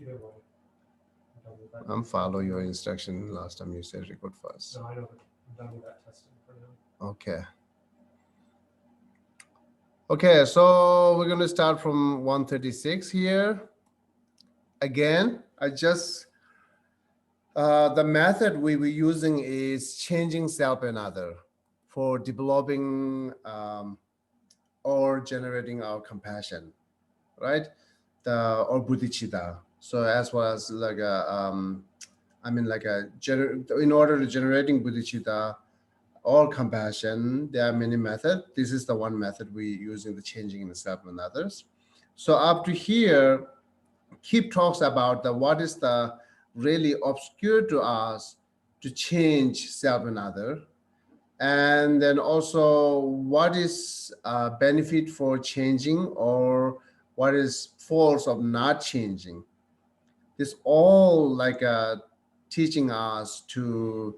Either way, I'm done with that. I'm follow your instruction. Last time you said record first. No, I know, but I'm done with that testing for now. Okay. Okay, so we're going to start from 136 here. Again, the method we were using is changing self and other for developing or generating our compassion, right? Or bodhicitta. So as well as like in order to generating bodhicitta or compassion, there are many methods. This is the one method we using the changing in the self and others. So up to here, keep talks about the what is the really obscure to us to change self and other, and then also what is benefit for changing or what is false of not changing. This all like teaching us to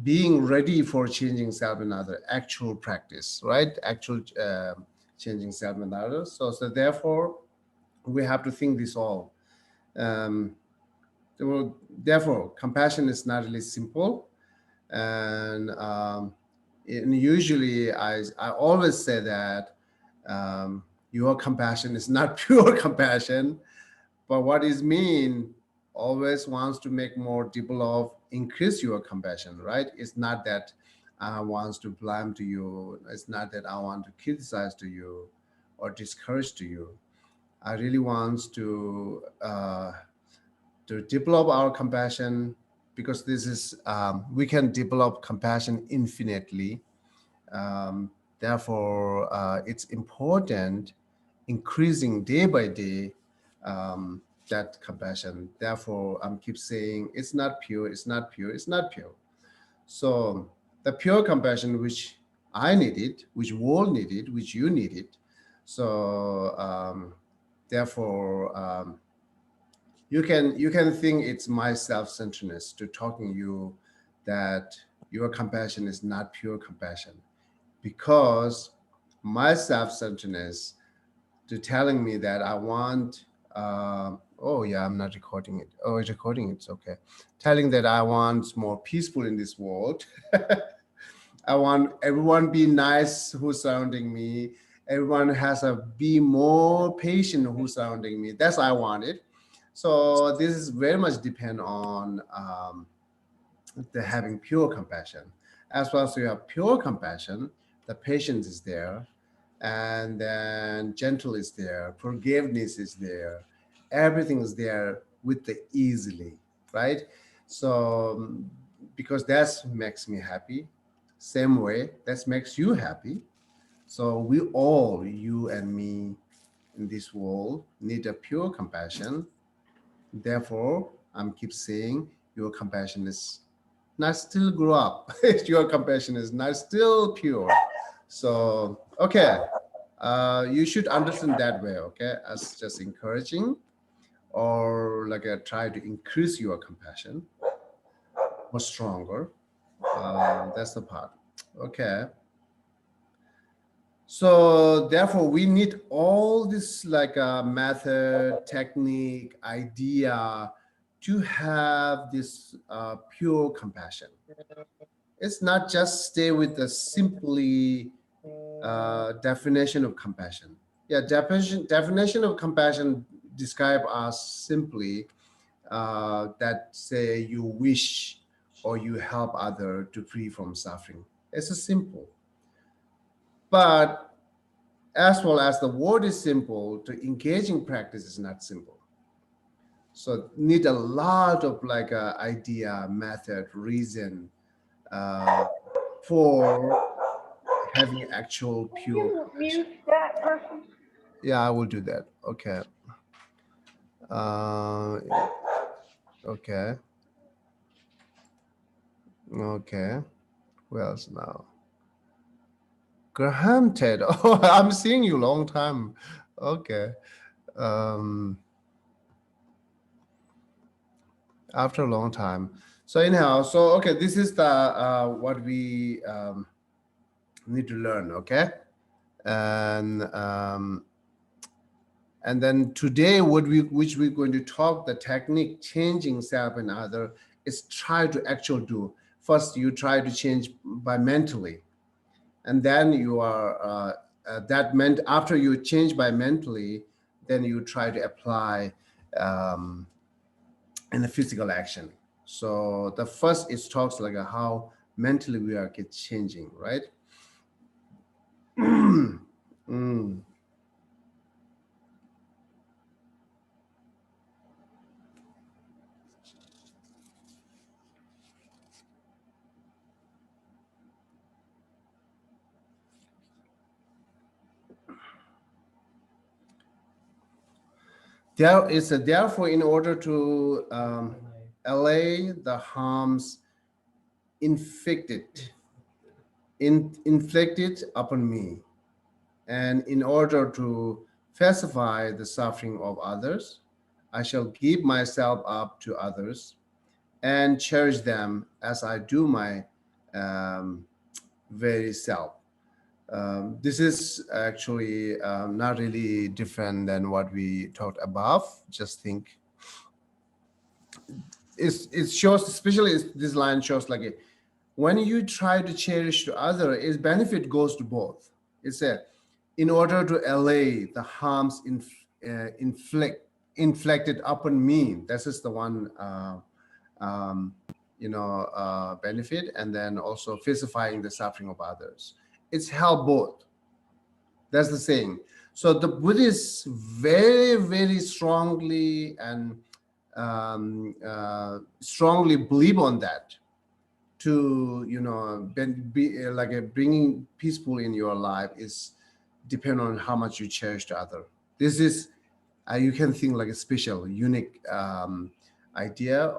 being ready for changing self and other actual practice, right? Actual changing self and others. So therefore we have to think this all. um, Therefore compassion is not really simple, and usually I always say that your compassion is not pure compassion, but what is mean always wants to make more develop, increase your compassion, right? It's not that I wants to blame to you. It's not that I want to criticize to you or discourage to you. I really wants to develop our compassion, because this is we can develop compassion infinitely. Therefore, it's important increasing day by day that compassion. Therefore, I'm keep saying it's not pure, it's not pure, it's not pure. So the pure compassion which I needed, which world needed, which you needed. So therefore, you can think it's my self-centeredness to talking you that your compassion is not pure compassion, because my self-centeredness to telling me that I want oh yeah, I'm not recording it. Oh, it's recording, it's okay. Telling that I want more peaceful in this world. I want everyone be nice who's surrounding me. Everyone has a be more patient who's surrounding me. That's I want it. So this is very much depend on the having pure compassion. As well as you have pure compassion, the patience is there, and then gentle is there, forgiveness is there, everything is there with the easily, right? So because that makes me happy, same way that makes you happy. So we all, you and me, in this world need a pure compassion. Therefore, I'm keep saying your compassion is not still grow up. Your compassion is not still pure. So okay, you should understand that way. Okay, as just encouraging or like try to increase your compassion more stronger. That's the part. Okay. So therefore, we need all this like method, technique, idea to have this pure compassion. It's not just stay with the simply definition of compassion. Yeah, definition of compassion describe us simply that say you wish or you help other to free from suffering. It's a simple, but as well as the word is simple, to engaging practice is not simple. So need a lot of like idea, method, reason uh, for having actual Can pure you compassion. mute that person? Yeah, I will do that. Okay. Uh, okay. Okay. Who else now? Graham Ted. Oh, I'm seeing you long time. Okay. Um, After a long time. So anyhow, so okay, this is the what we need to learn. Okay, and And then today, which we're going to talk, the technique changing self and other is try to actually do. First, you try to change by mentally, and then you are that meant after you change by mentally, then you try to apply um, in the physical action. So the first it talks like how mentally we are get changing, right? Mm. There is a therefore in order to allay the harms inflicted inflicted upon me, and in order to pacify the suffering of others, I shall give myself up to others and cherish them as I do my um, very self. This is actually not really different than what we talked above. Just think, it shows, especially this line shows like when you try to cherish the other, its benefit goes to both. It's a in order to allay the harms inflicted upon me. This is the one um, benefit, and then also pacifying the suffering of others. It's help both. That's the saying. So the Buddhists very, very strongly and strongly believe on that to like bringing peaceful in your life is depend on how much you cherish the other. This is you can think like a special, unique idea,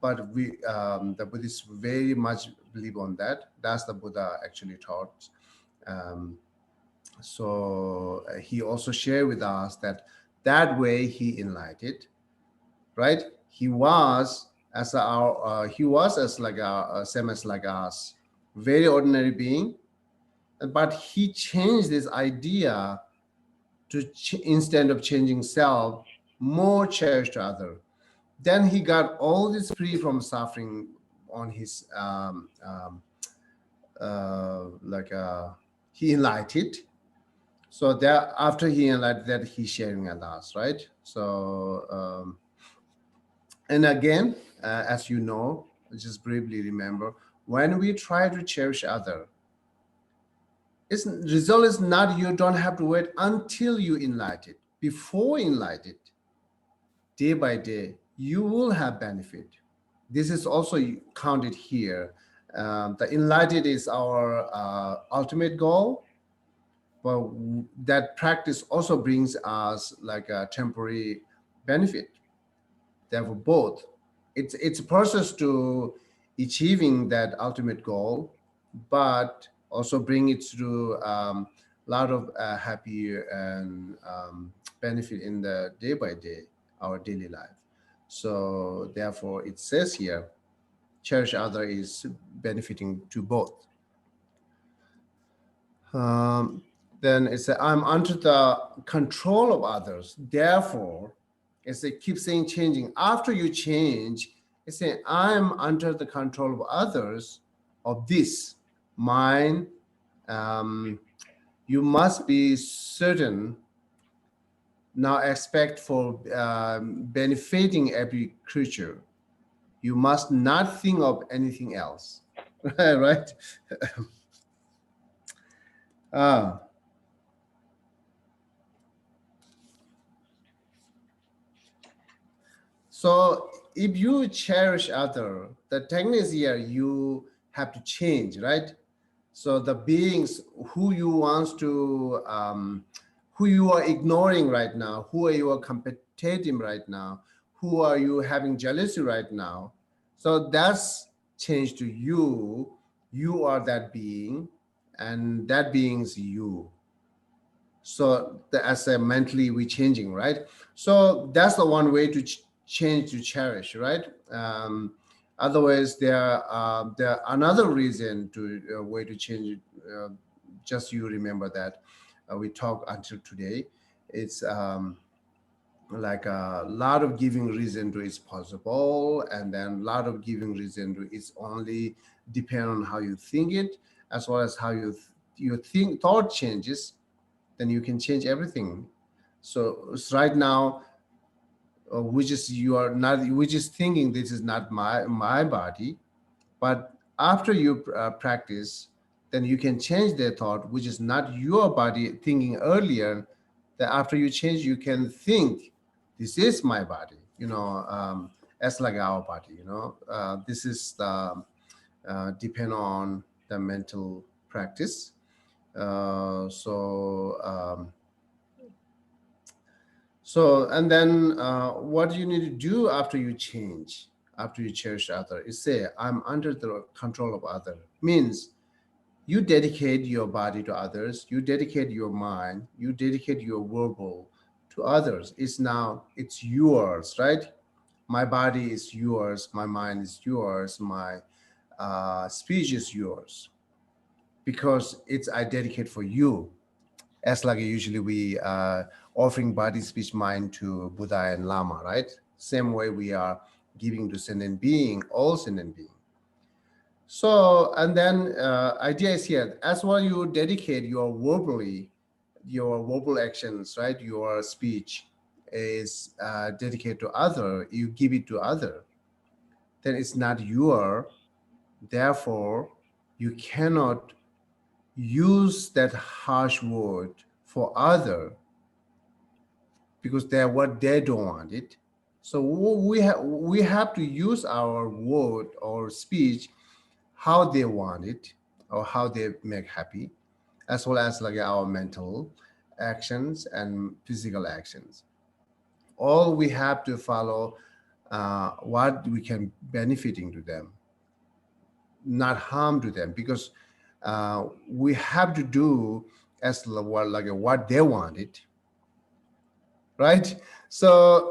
but the Buddhists very much believe on that. That's the Buddha actually taught. Um, so he also shared with us that that way he enlightened, right? He was as our he was as like a same as like us, very ordinary being, but he changed this idea to instead of changing self, more cherish to other. Then he got all this free from suffering on his like he enlightened. So that after he enlightened, that he's sharing with us, right? So and again, as you know, just briefly remember, when we try to cherish other, its result is not you don't have to wait until you enlighten. Before enlightened, day by day, you will have benefit. This is also counted here. The enlightened is our ultimate goal, but that practice also brings us like a temporary benefit. Therefore, both. It's a process to achieving that ultimate goal, but also bring it to a lot of happy and benefit in the day by day, our daily life. So therefore, it says here, cherish other is benefiting to both. Um, then it's I'm under the control of others. Therefore, it's a keep saying changing. After you change, it's saying I'm under the control of others of this mine. Um, you must be certain now expect for benefiting every creature. You must not think of anything else. Right? Ah. So if you cherish other, the technique is here you have to change, right? So the beings who you want to, who you are ignoring right now, who are you are competing right now, who are you having jealousy right now? So that's changed to you. You are that being, and that being's you. So as a mentally we changing, right? So that's the one way to change to cherish, right? Otherwise there another reason to way to change it, just you remember that we talk until today. It's like a lot of giving reason to it's possible, and then a lot of giving reason to it's only depend on how you think it, as well as how you think thought changes, then you can change everything. So right now, which is you are not, which is thinking this is not my body, but after you practice, then you can change their thought, which is not your body thinking earlier. That after you change, you can think, this is my body. As like our body. This is the depend on the mental practice. So and then what you need to do after you change, after you cherish other, is say, I'm under the control of other. Means you dedicate your body to others, you dedicate your mind, you dedicate your verbal to others. It's yours, right? My body is yours, my mind is yours, my speech is yours, because it's I dedicate for you. As like usually we offering body, speech, mind to Buddha and Lama, right? Same way we are giving to sentient being, all sentient being. So, and then idea is here, as well you dedicate your verbal actions, right? Your speech is dedicated to other, you give it to other, then it's not your, therefore you cannot use that harsh word for other, because they're what they don't want it. So we have to use our word or speech how they want it, or how they make happy, as well as like our mental actions and physical actions. All we have to follow what we can benefiting to them, not harm to them, because we have to do as like what they want it, right? So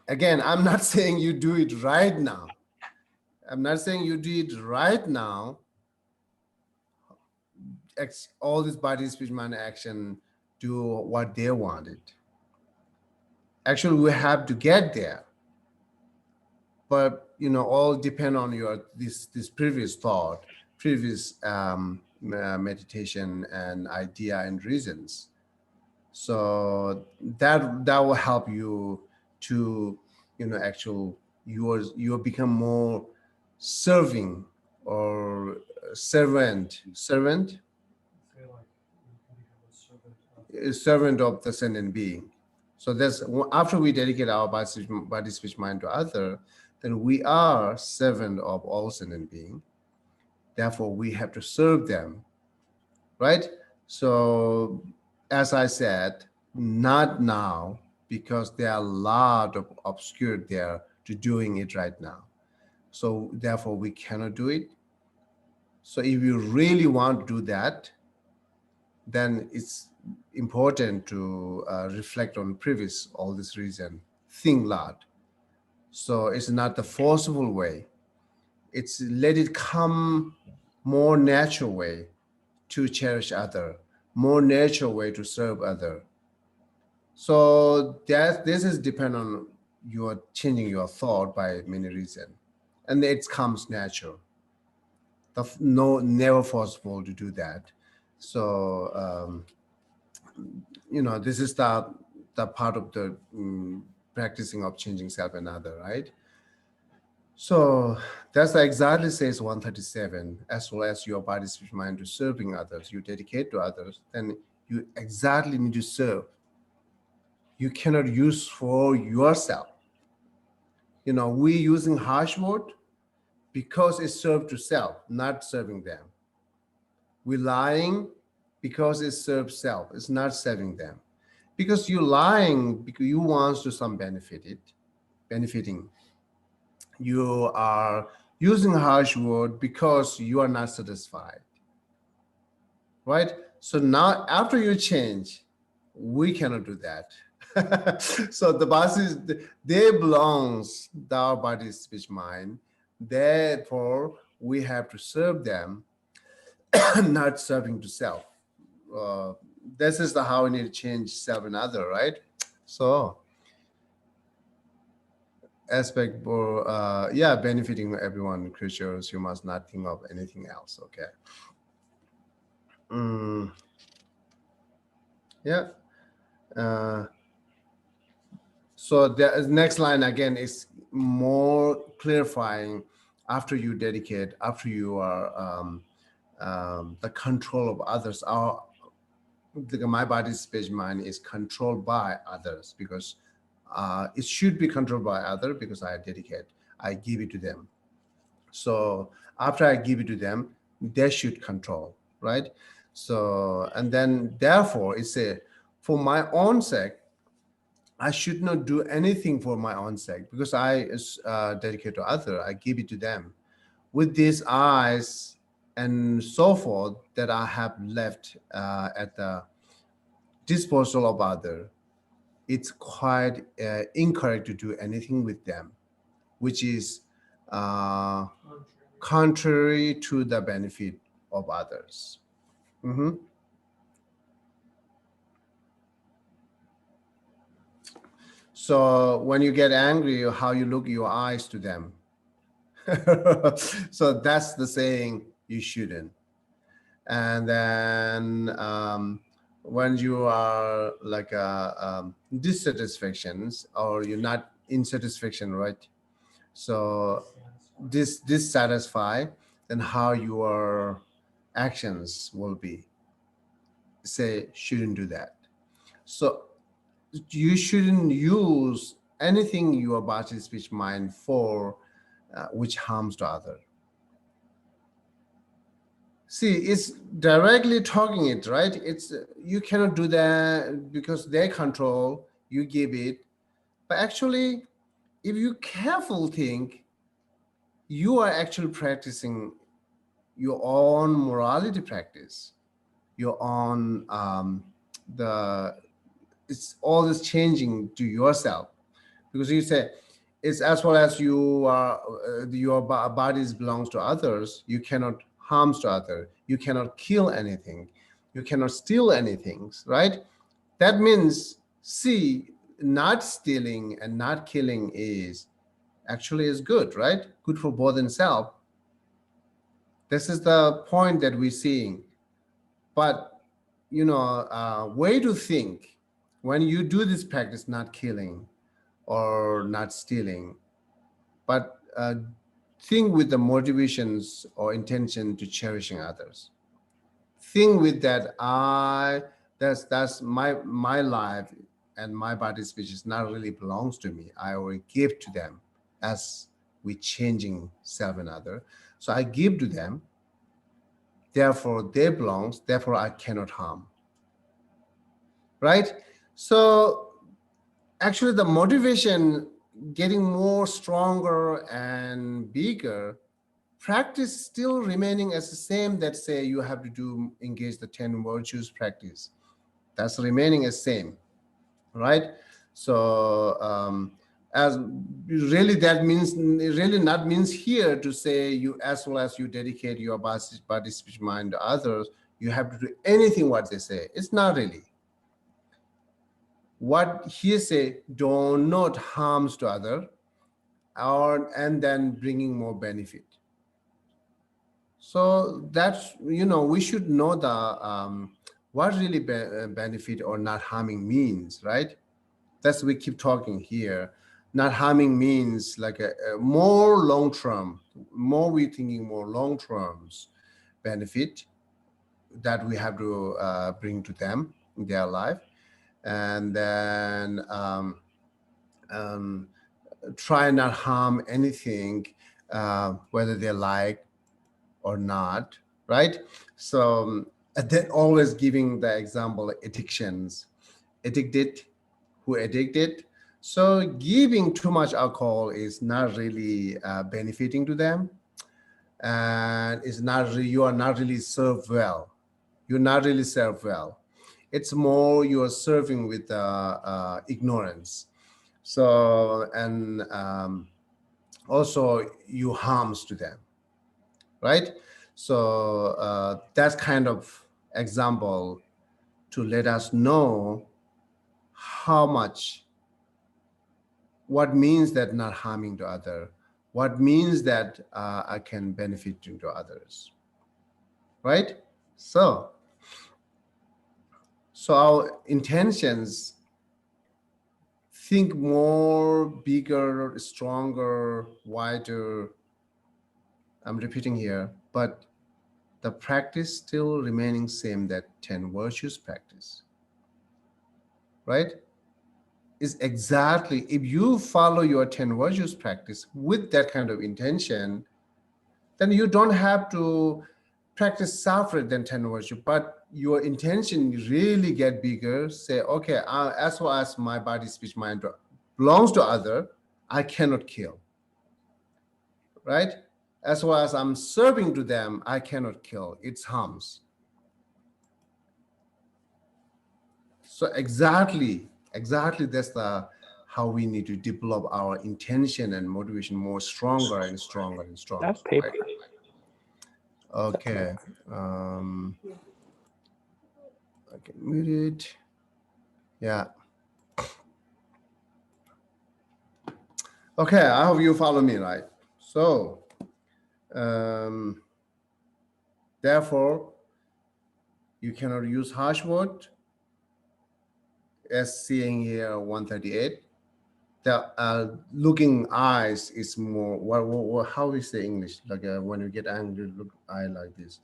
again, I'm not saying you do it right now. I'm not saying you do it right now. All this body, speech, mind, action, do what they wanted. Actually, we have to get there, but all depend on your this previous thought, previous meditation and idea and reasons. So that will help you to actual you become more serving, or servant Say like you can become a servant of. servant of the sentient being. So that's after we dedicate our body, speech, mind to other, then we are servant of all sentient being. Therefore, we have to serve them, right? So, as I said, not now, because there are a lot of obscure there to doing it right now. So therefore, we cannot do it. So if you really want to do that, then it's important to reflect on previous all this reason, think lot. So it's not the forceful way, it's let it come more natural way to cherish other, more natural way to serve other. So that this is depend on your changing your thought by many reasons, and it comes natural. No, never forceful to do that. So this is the part of the practicing of changing self and other, right? So that's exactly says 137, as well as your body, speech, mind to serving others, you dedicate to others, then you exactly need to serve. You cannot use for yourself. We using harsh word because it served to self, not serving them. We lying because it serves self, it's not serving them. Because you lying because you want to some benefiting. You are using harsh word because you are not satisfied, right? So now after you change, we cannot do that. So the bosses, they belongs to our body, speech, mind. Therefore, we have to serve them, not serving to self. uh, this is the how we need to change self and other, right? So aspect for benefiting everyone, creatures. You must not think of anything else. Okay. Mm, yeah. Uh, so the next line again is more clarifying. After you dedicate, after you are the control of others, my body, speech, mind is controlled by others, because it should be controlled by other, because I dedicate, I give it to them. So after I give it to them, they should control, right? So, and then therefore it's a, for my own sake, I should not do anything for my own sake, because I dedicate to other, I give it to them with these eyes and so forth that I have left at the disposal of other. It's quite incorrect to do anything with them, which is uh, contrary to the benefit of others. Mhm. So when you get angry, how you look your eyes to them. So that's the saying, you shouldn't. And then when you are like dissatisfactions, or you're not in satisfaction, right? So this dissatisfy, then how your actions will be, say shouldn't do that. So you shouldn't use anything your body, speech, mind for which harms to other. See, it's directly talking it, right? It's you cannot do that because they control, you give it. But actually, if you careful think, you are actually practicing your own morality practice, your own the it's all this changing to yourself, because you say it's as well as you are your bodies belongs to others, you cannot harms to other, you cannot kill anything, you cannot steal anything, right? That means, see, not stealing and not killing is actually is good, right? Good for both and self. This is the point that we're seeing. But way to think, when you do this practice, not killing or not stealing, but think with the motivations or intention to cherishing others. Think with that, that's my life, and my body, speech is not really belongs to me, I will give to them, as we changing self and other. So I give to them, therefore they belongs, therefore I cannot harm, right? So actually the motivation getting more stronger and bigger, practice still remaining as the same, that say you have to do engage the 10 virtues practice, that's remaining as same, right? So as really that means really not means here to say you, as well as you dedicate your body, speech, mind to others, you have to do anything what they say. It's not really. What he say, do not harms to other, or and then bringing more benefit. So that's, we should know the what really benefit or not harming means, right? That's we keep talking here. Not harming means like a more long term, more we thinking more long terms benefit that we have to bring to them in their life, and then um, try not harm anything, whether they like or not, right? So then always giving the example addictions, addicted, who addicted. So giving too much alcohol is not really benefiting to them, and it's not you are not really served well. You're not really served well. It's more you are serving with ignorance. So and also you harms to them, right? So that's kind of example to let us know how much what means that not harming to other, what means that I can benefit to others, right? So our intentions, think more bigger, stronger, wider. I'm repeating here, but the practice still remaining same, that 10 virtues practice, right? Is exactly, if you follow your 10 virtues practice with that kind of intention, then you don't have to practice separate than 10 virtue, but your intention really get bigger. Say, okay, as far as my body, speech, mind belongs to other, I cannot kill, right? As far as I'm serving to them, I cannot kill, it harms. So exactly that's the how we need to develop our intention and motivation more stronger and stronger and stronger, That paper. right? Okay. I can mute it. Yeah. Okay, I hope you follow me, right? So, um, therefore, you cannot use harsh word, as seeing here 138. The looking eyes is more, how we say English? Like when you get angry, look eye like this.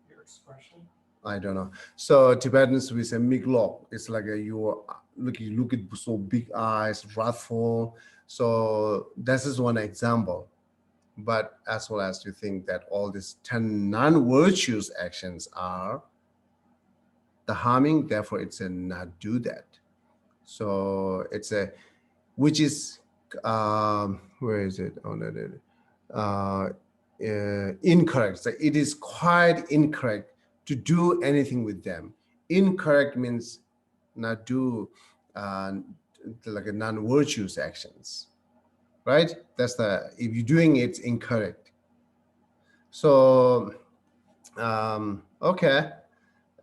Your expression. I don't know. So Tibetans we say miglok. It's like you are look at so big eyes, wrathful. So this is one example. But as well as you think that all these 10 non-virtuous actions are the harming, therefore it's a not do that. So it's a, which is where is it? Oh no, incorrect. So it is quite incorrect to do anything with them. Incorrect means not do uh, like a non-virtuous actions, right? That's the, if you're doing it, it's incorrect. So okay,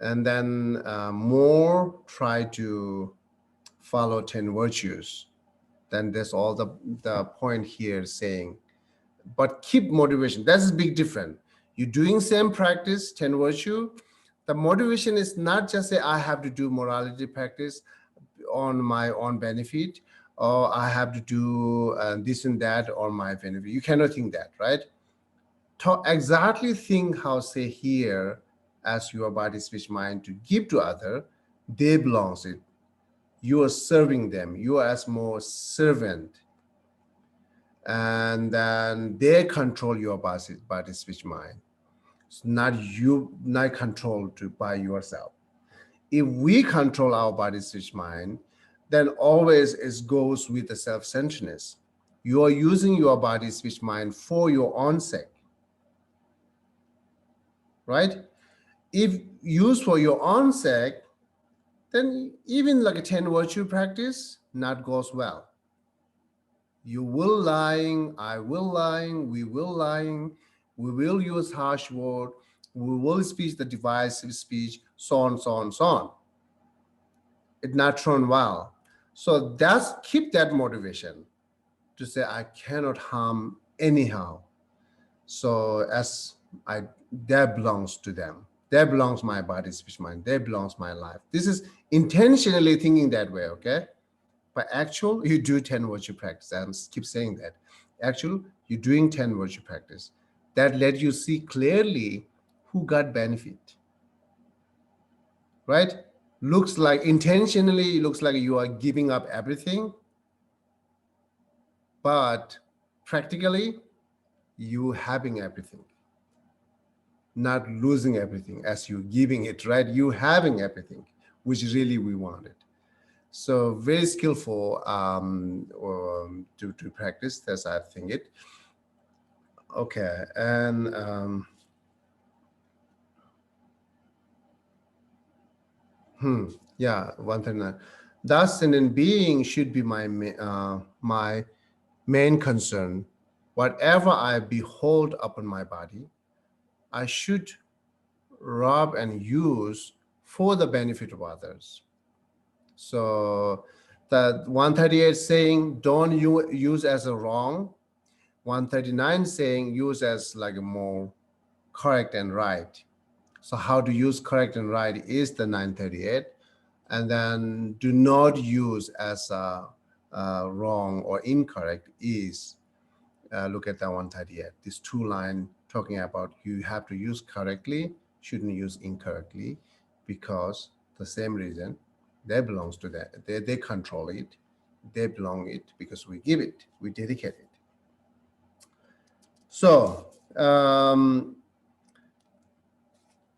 and then more try to follow 10 virtues. Then that's all the point here saying. But keep motivation. That's a big difference. You're doing same practice, 10 virtue. The motivation is not just say I have to do morality practice on my own benefit, or I have to do this and that on my benefit. You cannot think that, right? Exactly think how say here, as your body, speech, mind to give to other, they belongs it. You are serving them. You are as more servant, and then they control your body, speech, mind. It's not you, not controlled by yourself. If we control our body, speech, mind, then always it goes with the self-centeredness. You are using your body, speech, mind for your own sake, right? If used for your own sake, then even like a 10 virtue practice not goes well. You will lying, I will lying, we will use harsh word, we will speak the divisive speech, so on, so on, so on. It not run well. So that's keep that motivation to say I cannot harm anyhow. So as I, that belongs to them. That belongs my body, speech, mind. That belongs my life. This is intentionally thinking that way, okay? But actual, you do 10 virtue practice. I keep saying that. Actual, you're doing 10 virtue practice. That let you see clearly who got benefit, right? Looks like intentionally, looks like you are giving up everything, but practically, you having everything, not losing everything as you giving it, right? You having everything, which really we wanted. So very skillful to practice. That's I think it. Okay, and yeah, one thing. Thus, in being should be my main concern. Whatever I behold upon my body, I should rob and use for the benefit of others. So The 138 saying don't use as a wrong. 139 saying use as like a more correct and right. So how to use correct and right is the 938, and then do not use as wrong or incorrect is look at that 138. These two lines talking about you have to use correctly, shouldn't use incorrectly, because the same reason they belongs to that. They control it. They belong it because we give it, we dedicate it. So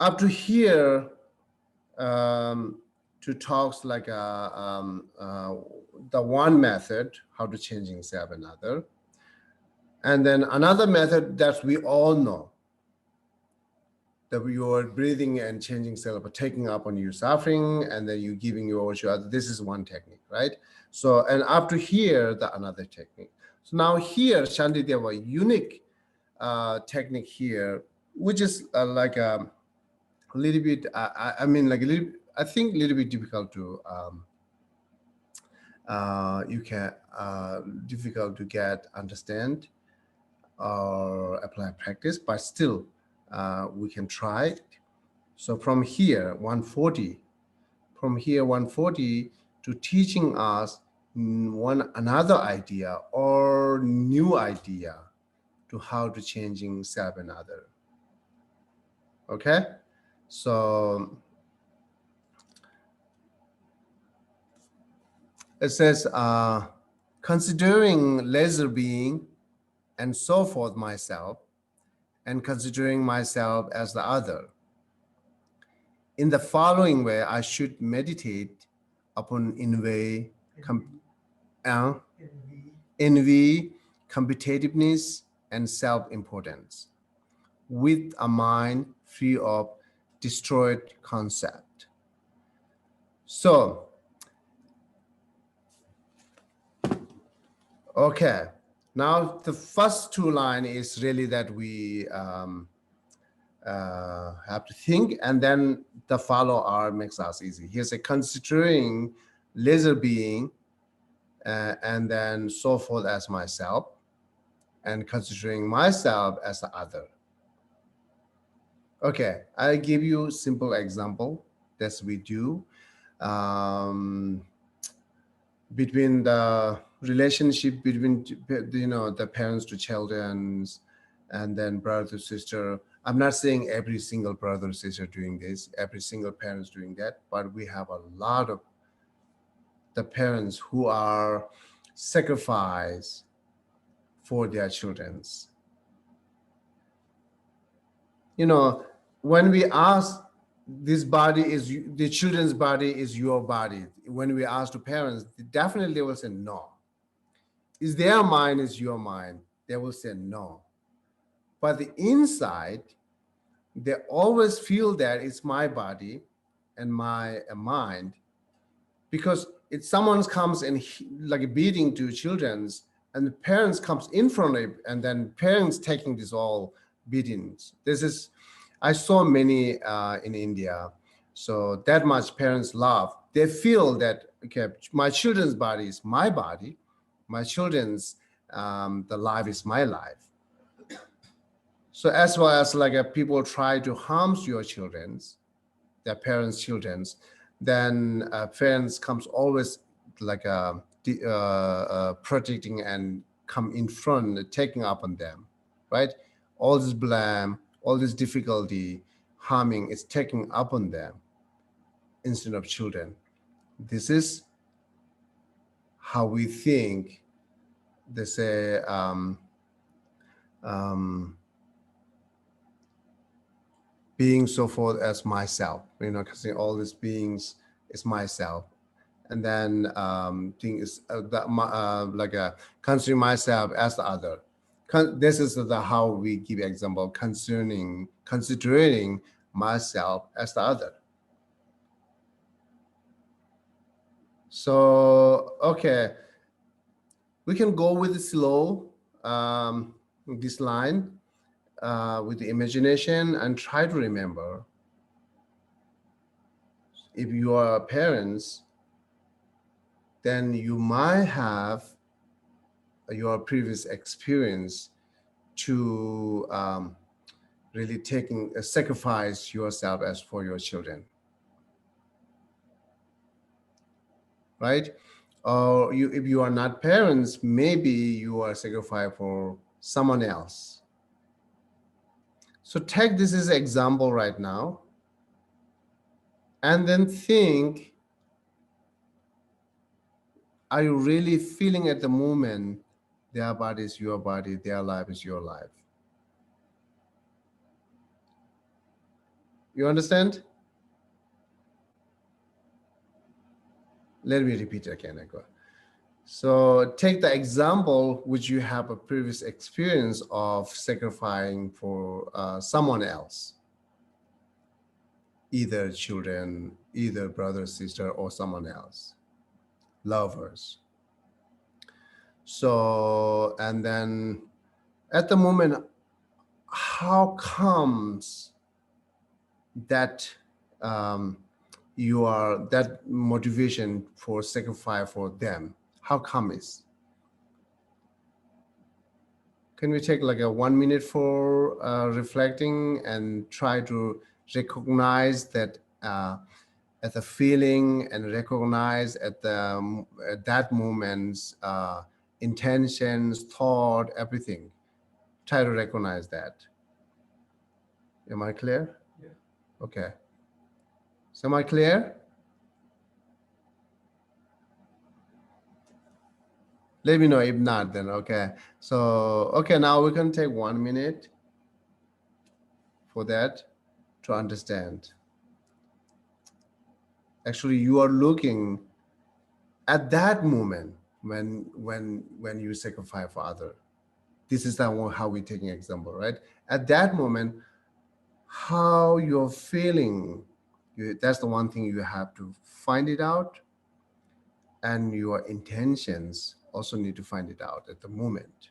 up to here, to talks like the one method how to changing self another, and then another method that we all know, that your breathing and changing self are taking up on your suffering, and then you giving your over to other. This is one technique, right? So, and up to here, the another technique. So now here, Shantideva, unique technique here, which is like a little bit, I mean, like a little, I think a little bit difficult to, difficult to get, understand, or apply practice, but still we can try it. So from here 140, from here 140 to teaching us one another idea or new idea to how to changing self and other. Okay, so it says considering lesser being and so forth myself, and considering myself as the other. In the following way, I should meditate upon envy, envy, competitiveness, and self-importance, with a mind free of destroyed concept. So, okay. Now the first two line is really that we have to think, and then the follow R makes us easy. Here's a considering lesser being, and then so forth as myself, and considering myself as the other. Okay, I'll give you simple example that we do between the relationship between the parents to children, and then brother to sister. I'm not saying every single brother or sister doing this, every single parent's doing that, but we have a lot of the parents who are sacrifice for their children's. When we ask, this body is the children's body is your body, when we ask to parents, definitely they will say no. Is their mind is your mind? They will say no. But the inside, they always feel that it's my body and my mind, because if someone comes and like beating to children's, and the parents comes in front of it, and then parents taking this all beatings. This is, I saw many in India. So that much parents love. They feel that, okay, my children's body is my body, my children's the life is my life. So as well as like people try to harm your children's, their parents' children's, then parents comes always like protecting and come in front, taking up on them, right? All this blame, all this difficulty, harming is taking up on them instead of children. This is how we think. They say being so forth as myself, because all these beings is myself. And then thing is considering myself as the other. This is how we give example, considering myself as the other. So, okay, we can go with the slow, this line, with the imagination, and try to remember, if you are parents, then you might have your previous experience to really taking sacrifice yourself as for your children, right? Or you, if you are not parents, maybe you are sacrificed for someone else. So take this as an example right now, and then think, are you really feeling at the moment their body is your body, their life is your life? You understand? Let me repeat again. So take the example which you have a previous experience of sacrificing for someone else, either children, either brother, sister, or someone else, lovers. So, and then at the moment, how comes that you are that motivation for sacrifice for them? How come is? Can we take like a 1 minute for reflecting and try to recognize that at the feeling and recognize at the at that moment's intentions, thought, everything. Try to recognize that. Am I clear? Yeah. Okay. So am I clear? Let me know if not, then okay. So okay, now we can take 1 minute for that to understand. Actually, you are looking at that moment when you sacrifice for other. This is that one how we taking example, right? At that moment, how you're feeling, that's the one thing you have to find it out, and your intentions also need to find it out at the moment.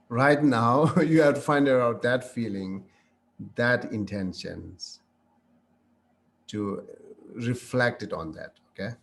Right now, you have to find out that feeling, that intentions, to reflect it on that. Okay.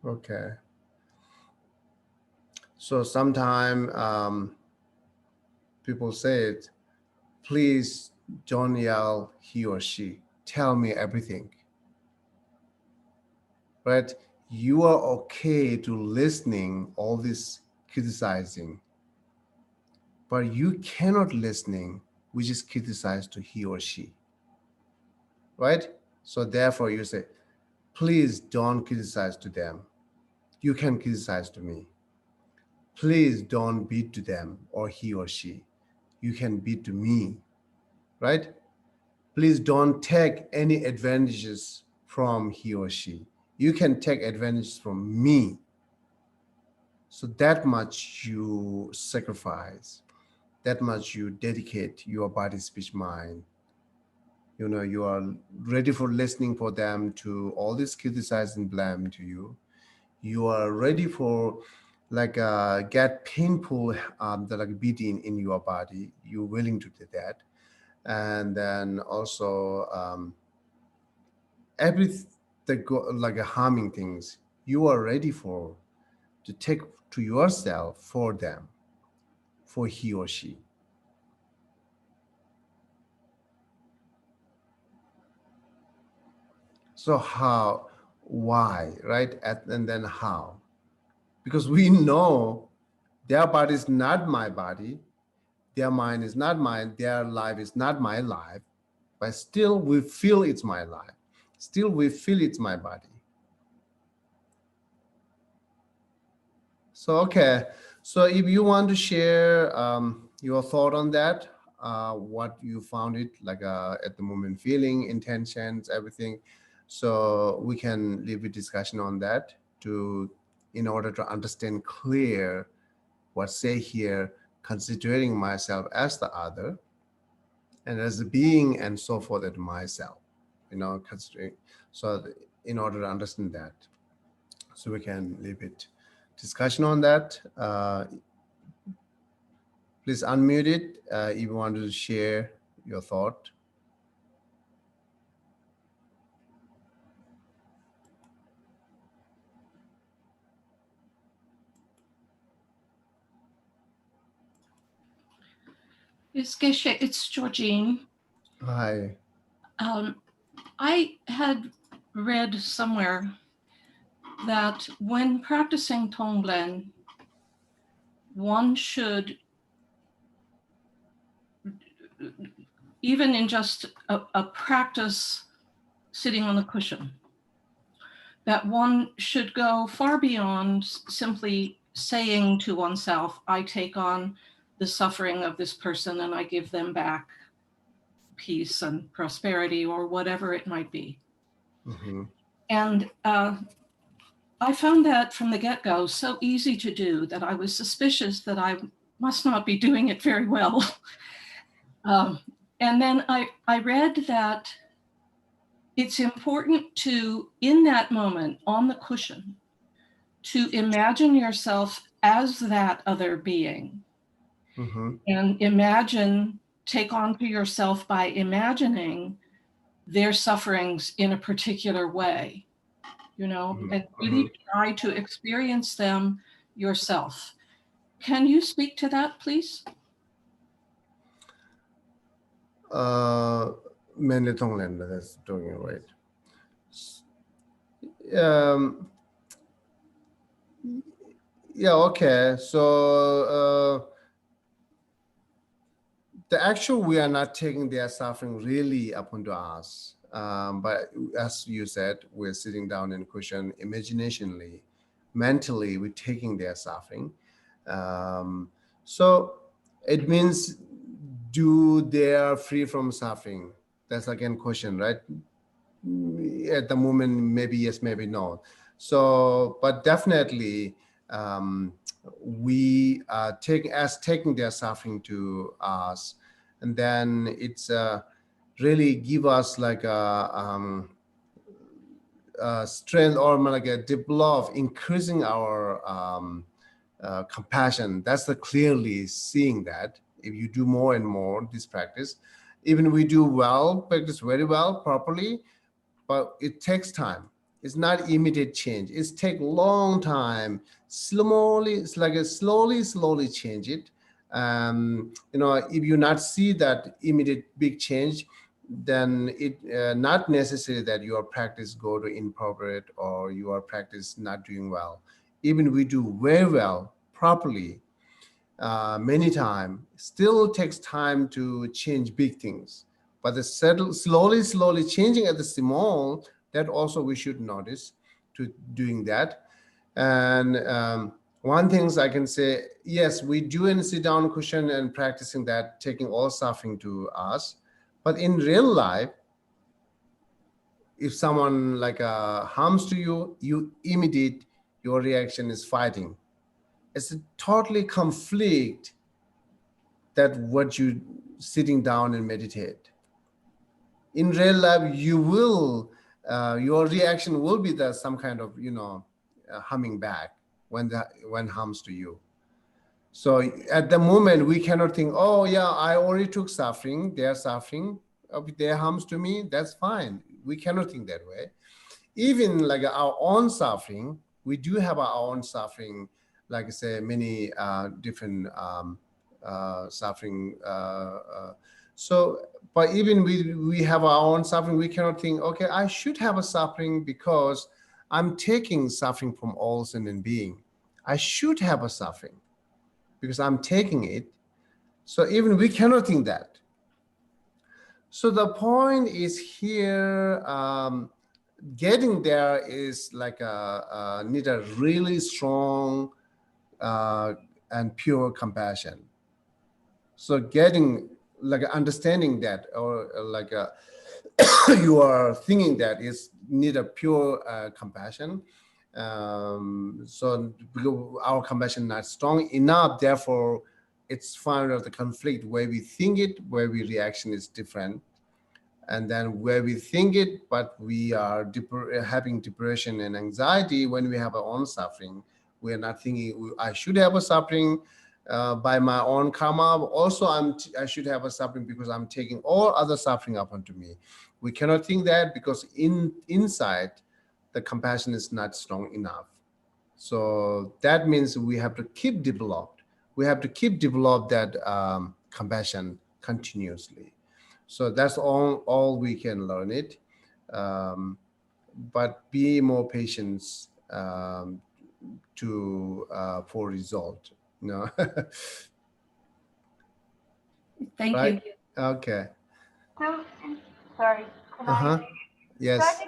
Okay. So sometime people say it, please don't yell he or she. Tell me everything. Right? You are okay to listening all this criticizing, but you cannot listening which is criticized to he or she. Right? So therefore you say, Please don't criticize to them. You can criticize to me. Please don't beat to them or he or she. You can beat to me, right? Please don't take any advantages from he or she. You can take advantage from me. So that much you sacrifice, that much you dedicate your body, speech, mind. You are ready for listening for them to all this criticize and blame to you. You are ready for like get painful the like beating in your body. You're willing to do that. And then also every like a harming things you are ready for to take to yourself for them, for he or she. So how, why, right? And then how? Because we know their body is not my body, their mind is not mine, their life is not my life, but still we feel it's my life. Still we feel it's my body. So, okay. So if you want to share your thought on that, what you found it like at the moment, feeling, intentions, everything. So we can leave a discussion on that to, in order to understand clear what say here, considering myself as the other and as a being and so forth at myself, considering. So in order to understand that, so we can leave it discussion on that. Please unmute it if you want to share your thought. It's Geshe, it's Georgine. Hi. I had read somewhere that when practicing Tonglen, one should, even in just a practice sitting on the cushion, that one should go far beyond simply saying to oneself, I take on the suffering of this person and I give them back peace and prosperity or whatever it might be. Mm-hmm. And I found that from the get-go so easy to do that I was suspicious that I must not be doing it very well. And then I read that it's important to, in that moment on the cushion, to imagine yourself as that other being. Mm-hmm. And imagine, take on to yourself by imagining their sufferings in a particular way, Mm-hmm. and really try to experience them yourself. Can you speak to that, please? Mainly Tonglen, that's doing it right. Um, yeah, okay. So the actual we are not taking their suffering really upon to us. But as you said, we're sitting down in cushion, imaginationally, mentally, we're taking their suffering. So it means, do they are free from suffering? That's again question, right? At the moment, maybe yes, maybe no. So, but definitely, we taking their suffering to us, and then it's really give us like a strength or like a develop, increasing our compassion. That's the clearly seeing that if you do more and more this practice, even we do well, practice very well, properly, but it takes time. It's not immediate change. It's take long time. Slowly, it's like a slowly change it. If you not see that immediate big change, then it not necessary that your practice go to inappropriate or your practice not doing well. Even we do very well properly, many times, still takes time to change big things. But the slowly changing at the small That also we should notice to doing that. And one things I can say, yes, we do in sit down cushion and practicing that, taking all suffering to us. But in real life, if someone like harms to you, you immediate your reaction is fighting. It's a totally conflict that what you sitting down and meditate. In real life, you will your reaction will be that some kind of humming back when harms to you. So at the moment we cannot think, oh yeah, I already took suffering, they are suffering, their harms to me, that's fine. We cannot think that way. Even like our own suffering, we do have our own suffering, like I say, many different suffering. So, but even we have our own suffering, we cannot think, okay, I should have a suffering because I'm taking suffering from all sentient being. I should have a suffering because I'm taking it. So even we cannot think that. So the point is here, getting there is like need a really strong and pure compassion. So getting like understanding that, or like you are thinking that is need a pure compassion. So our compassion not strong enough, therefore it's found of the conflict where we think it, where we reaction is different. And then where we think it, but we are having depression and anxiety when we have our own suffering. We are not thinking I should have a suffering by my own karma. Also, I should have a suffering because I'm taking all other suffering up onto me. We cannot think that because inside the compassion is not strong enough. So that means we have to keep developed. We have to keep develop that compassion continuously. So that's all we can learn it. But be more patient for result. No. Thank Right? you. Okay. So, sorry, can Uh-huh. I? Yes. So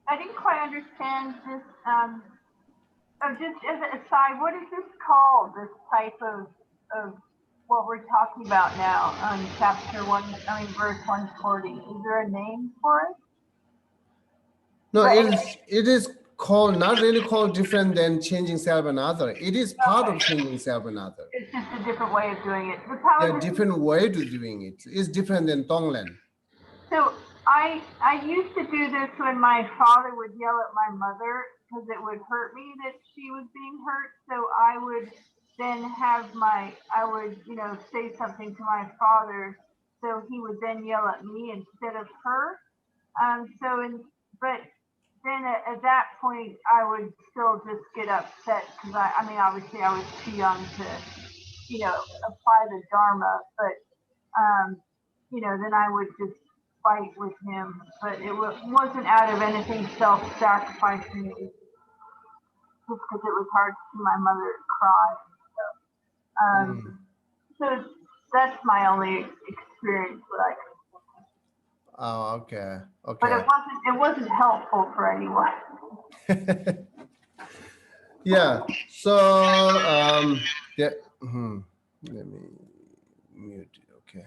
I didn't quite understand this. Just as an aside, what is this called? This type of what we're talking about now on chapter one, verse 140. Is there a name for it? No, But it is called, not really called different than changing self and other. It is part of changing self and other. It's just a different way of doing it. But how There are is it? different way to doing it. It's different than Tonglen. So I used to do this when my father would yell at my mother because it would hurt me that she was being hurt. So I would then say something to my father, so he would then yell at me instead of her. But then at that point, I would still just get upset because obviously I was too young to, apply the Dharma. But then I would just fight with him. But it wasn't out of anything self-sacrificing. It was just because it was hard to see my mother cry. So that's my only experience that I could. Oh, okay. But it wasn't helpful for anyone. Yeah. So yeah. Let me mute. Okay.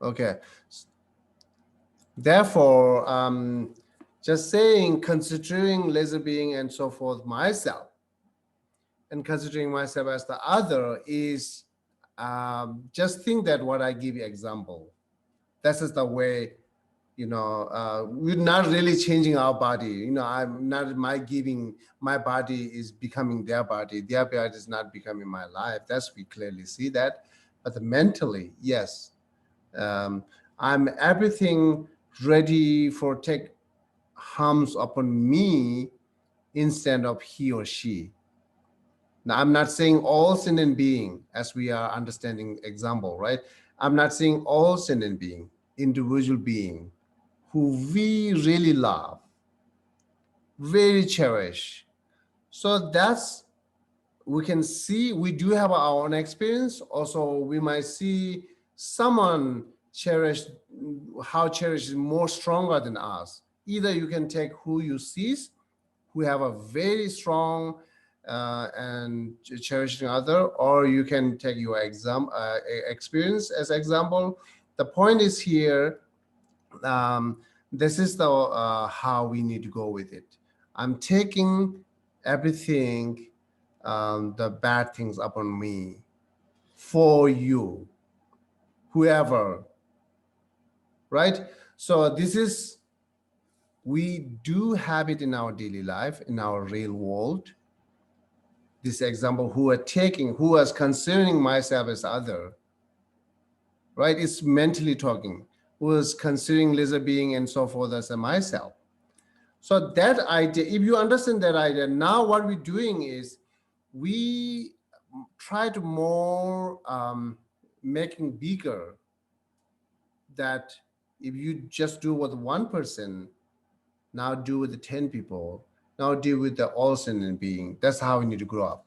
Okay. Therefore, just saying, considering lesser being and so forth, myself, and considering myself as the other is just think that what I give you example. That is the way. We're not really changing our body. I'm not my body is becoming their body is not becoming my life. That's, we clearly see that. But mentally, yes, I'm everything ready for take harms upon me instead of he or she. Now, I'm not saying all sentient being, as we are understanding example, right? I'm not saying all sentient being, individual being, who we really love, very cherish. So that's, we can see, we do have our own experience. Also, we might see someone cherished, how cherished is more stronger than us. Either you can take who you see, who have a very strong and cherishing other, or you can take your experience as example. The point is here, this is the how we need to go with it. I'm taking everything, the bad things upon me for you, whoever, right? So this is, we do have it in our daily life, in our real world. This example, who was considering myself as other, right? It's mentally talking, who is considering lesser being and so forth as a myself. So that idea, if you understand that idea, now what we're doing is we try to more making bigger, that if you just do with one person, now do with the 10 people, now deal with the all sentient being. That's how we need to grow up.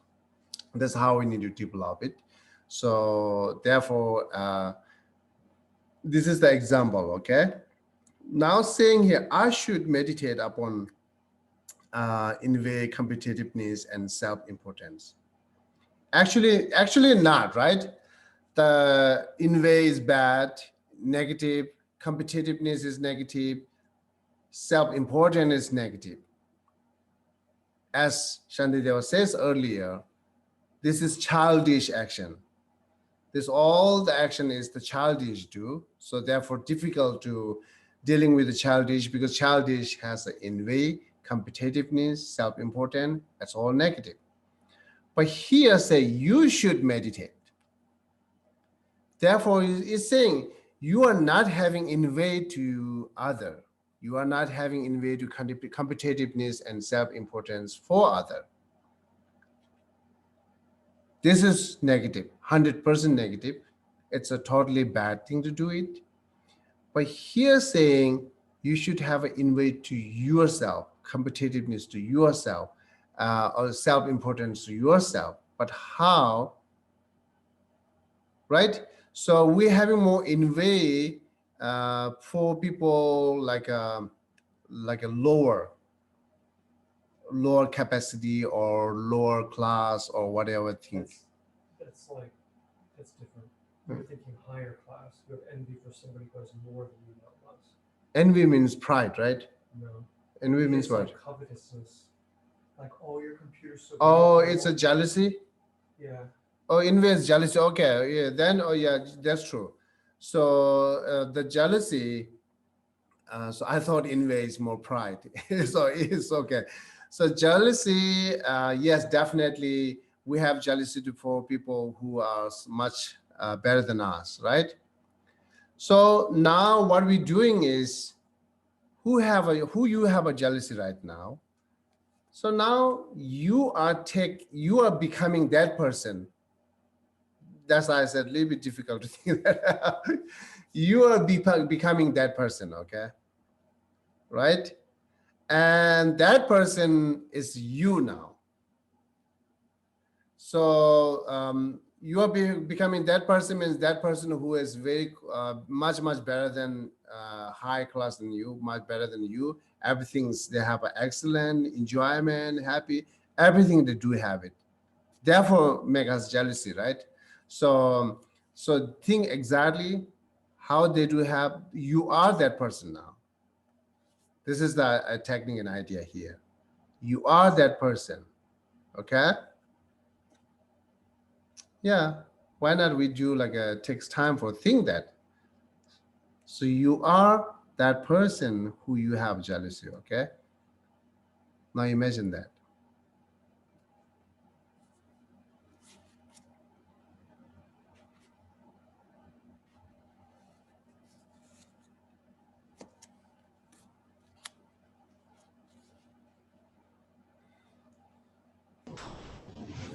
That's how we need to develop it. So therefore, this is the example, okay? Now saying here, I should meditate upon envy, competitiveness, and self-importance. Actually not, right? The envy is bad, negative, competitiveness is negative, self-importance is negative. As Shantideva says earlier, this is childish action. This all the action is the childish do. So therefore difficult to dealing with the childish, because childish has the envy, competitiveness, self-importance, that's all negative. But here say you should meditate. Therefore it's saying you are not having envy to other. You are not having envy to competitiveness and self-importance for other. This is negative, 100% negative. It's a totally bad thing to do it. But here saying you should have an envy to yourself, competitiveness to yourself, or self-importance to yourself. But how? Right? So we're having more envy for people like a lower capacity or lower class or whatever things. That's different. You're thinking higher class. You have envy for somebody who has more than you know less. Envy means pride, right? No. Envy means It's what? like covetousness. Like, oh, your computer's so Oh, beautiful. it's a jealousy? Yeah. Oh, envy is jealousy. Okay, yeah, then, oh yeah, that's true. So the jealousy, so I thought envy is more pride. So it's okay. So jealousy, yes, definitely we have jealousy for people who are much better than us, right? So now what we're doing is, who you have a jealousy right now. So now you are becoming that person. That's why I said a little bit difficult to think that you are becoming that person, okay? Right? And that person is you now. So you are becoming that person, means that person who is very much better than high class than you, much better than you. Everything's, they have an excellent enjoyment, happy, everything they do have it. Therefore make us jealousy, right? So think exactly how they do have, you are that person now. This is the technique and idea here. You are that person, okay? Yeah, why not we do like takes time for think that. So you are that person who you have jealousy, okay? Now imagine that.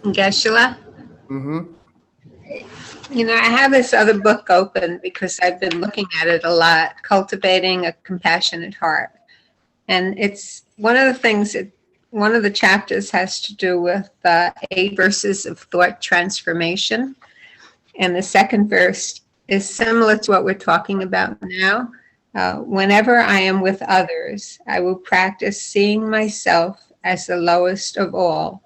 Geshe, Mm-hmm. you know, I have this other book open because I've been looking at it a lot, Cultivating a Compassionate Heart. And it's one of the things that one of the chapters has to do with 8 verses of thought transformation. And the second verse is similar to what we're talking about now. Whenever I am with others, I will practice seeing myself as the lowest of all.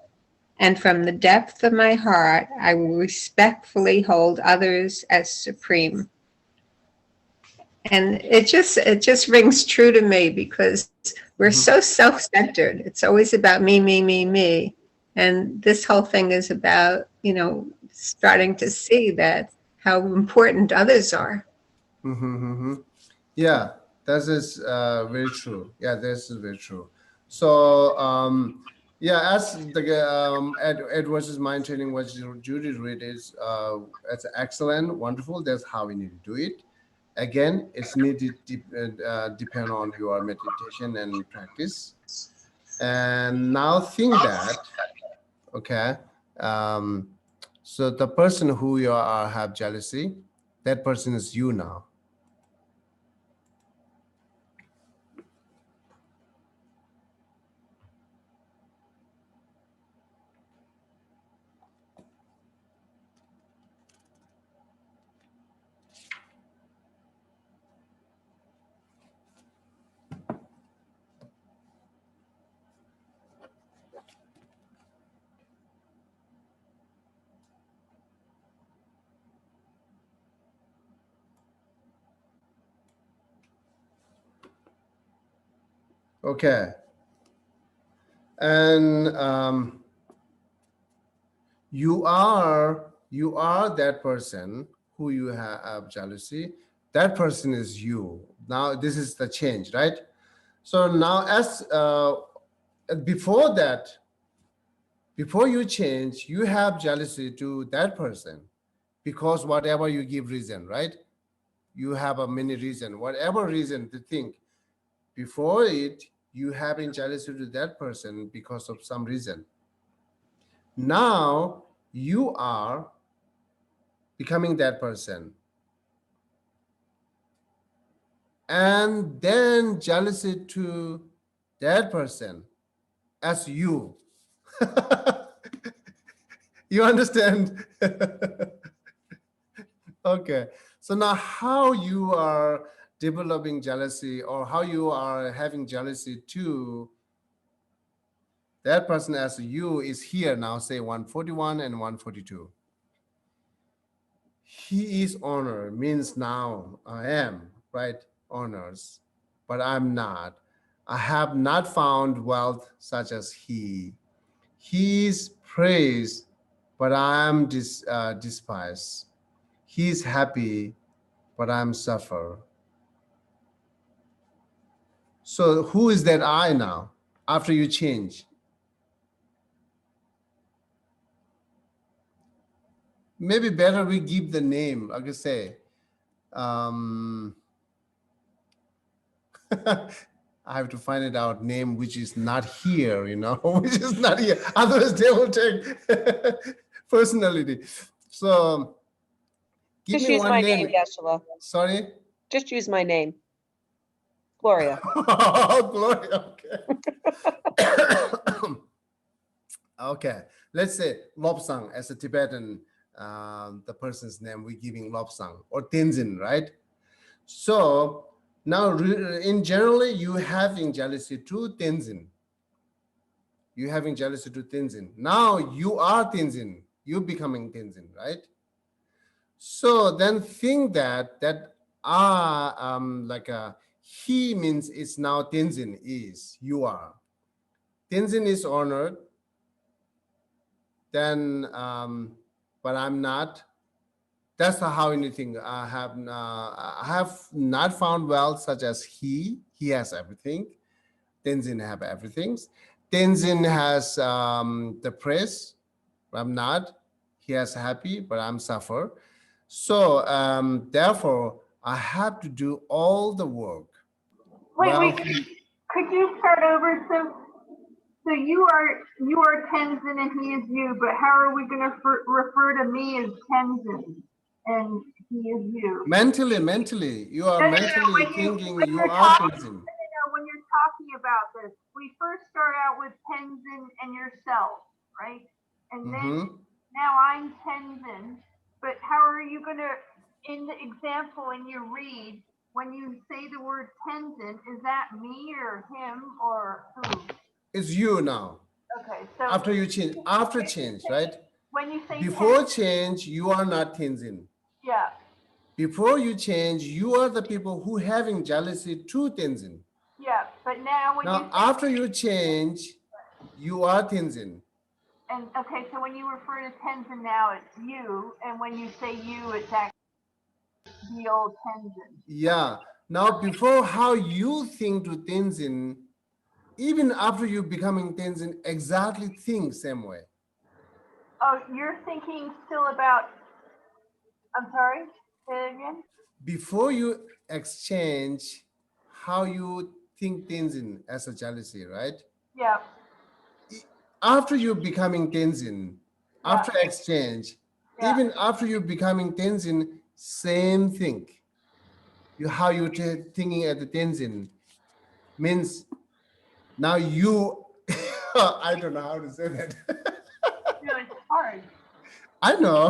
And from the depth of my heart, I will respectfully hold others as supreme. And it just rings true to me because we're so self-centered. It's always about me, me, me, me. And this whole thing is about, starting to see that how important others are. Yeah, that is very true. Yeah, this is very true. So, yeah, as the Ed versus Mind training, what Judy read is it's excellent, wonderful. That's how we need to do it. Again, it's needed depend on your meditation and practice. And now think that, okay, so the person who you are have jealousy, that person is you now. Okay. And you are that person who you have jealousy. That person is you. Now this is the change, right? So now as before that, before you change, you have jealousy to that person because whatever you give reason, right? You have a many reason, whatever reason to think. Before it, you have been jealousy to that person because of some reason. Now you are becoming that person. And then jealousy to that person as you. You understand? Okay. So now how you are developing jealousy or how you are having jealousy to that person as you is here now, say 141 and 142. He is honor means now I am, right? Honors, but I'm not. I have not found wealth such as he. He is praised, but I am despised. He is happy, but I'm suffer. So who is that I now after you change? Maybe better we give the name, like I say. I have to find it out name which is not here, which is not here. Otherwise they will take personality. So give Just me use one my name. name, Yeshua. Sorry? Just use my name. Gloria. Oh, Gloria, okay. Okay, let's say Lobsang as a Tibetan, the person's name we're giving Lobsang or Tenzin, right? So now in generally you having jealousy to Tenzin. You having jealousy to Tenzin. Now you are Tenzin. You becoming Tenzin, right? So then think that like a he means it's now Tenzin is you are. Tenzin is honored. Then but I'm not. That's how anything I have not found wealth such as he has everything. Tenzin have everything. Tenzin has the praise, but I'm not. He has happy, but I'm suffer. So therefore I have to do all the work. Wait, could you start over? So you are Tenzin and he is you, but how are we going to refer to me as Tenzin and he is you? Mentally, you are mentally thinking you are Tenzin. When you're talking about this, we first start out with Tenzin and yourself, right? And then now I'm Tenzin, but how are you going to, in the example in your read, when you say the word Tenzin, is that me or him or who? It's you now. Okay, so After you change, after change, right? when you say Before Tenzin, change, you are not Tenzin. yeah, Before you change, you are the people who having jealousy to Tenzin. yeah, but now when you Now, after you change, you are Tenzin. and okay, so when you refer to Tenzin now, it's you, and when you say you, it's actually the old Tenzin. Yeah. Now, before how you think to Tenzin, even after you becoming Tenzin, exactly think same way. Oh, you're thinking still about, I'm sorry, say it again? Before you exchange how you think Tenzin as a jealousy, right? Yeah, After you becoming Tenzin, yeah, after exchange, yeah. even after you becoming Tenzin, same thing. You how you thinking at the Tenzin means now you. I don't know how to say that. No, it's hard. I know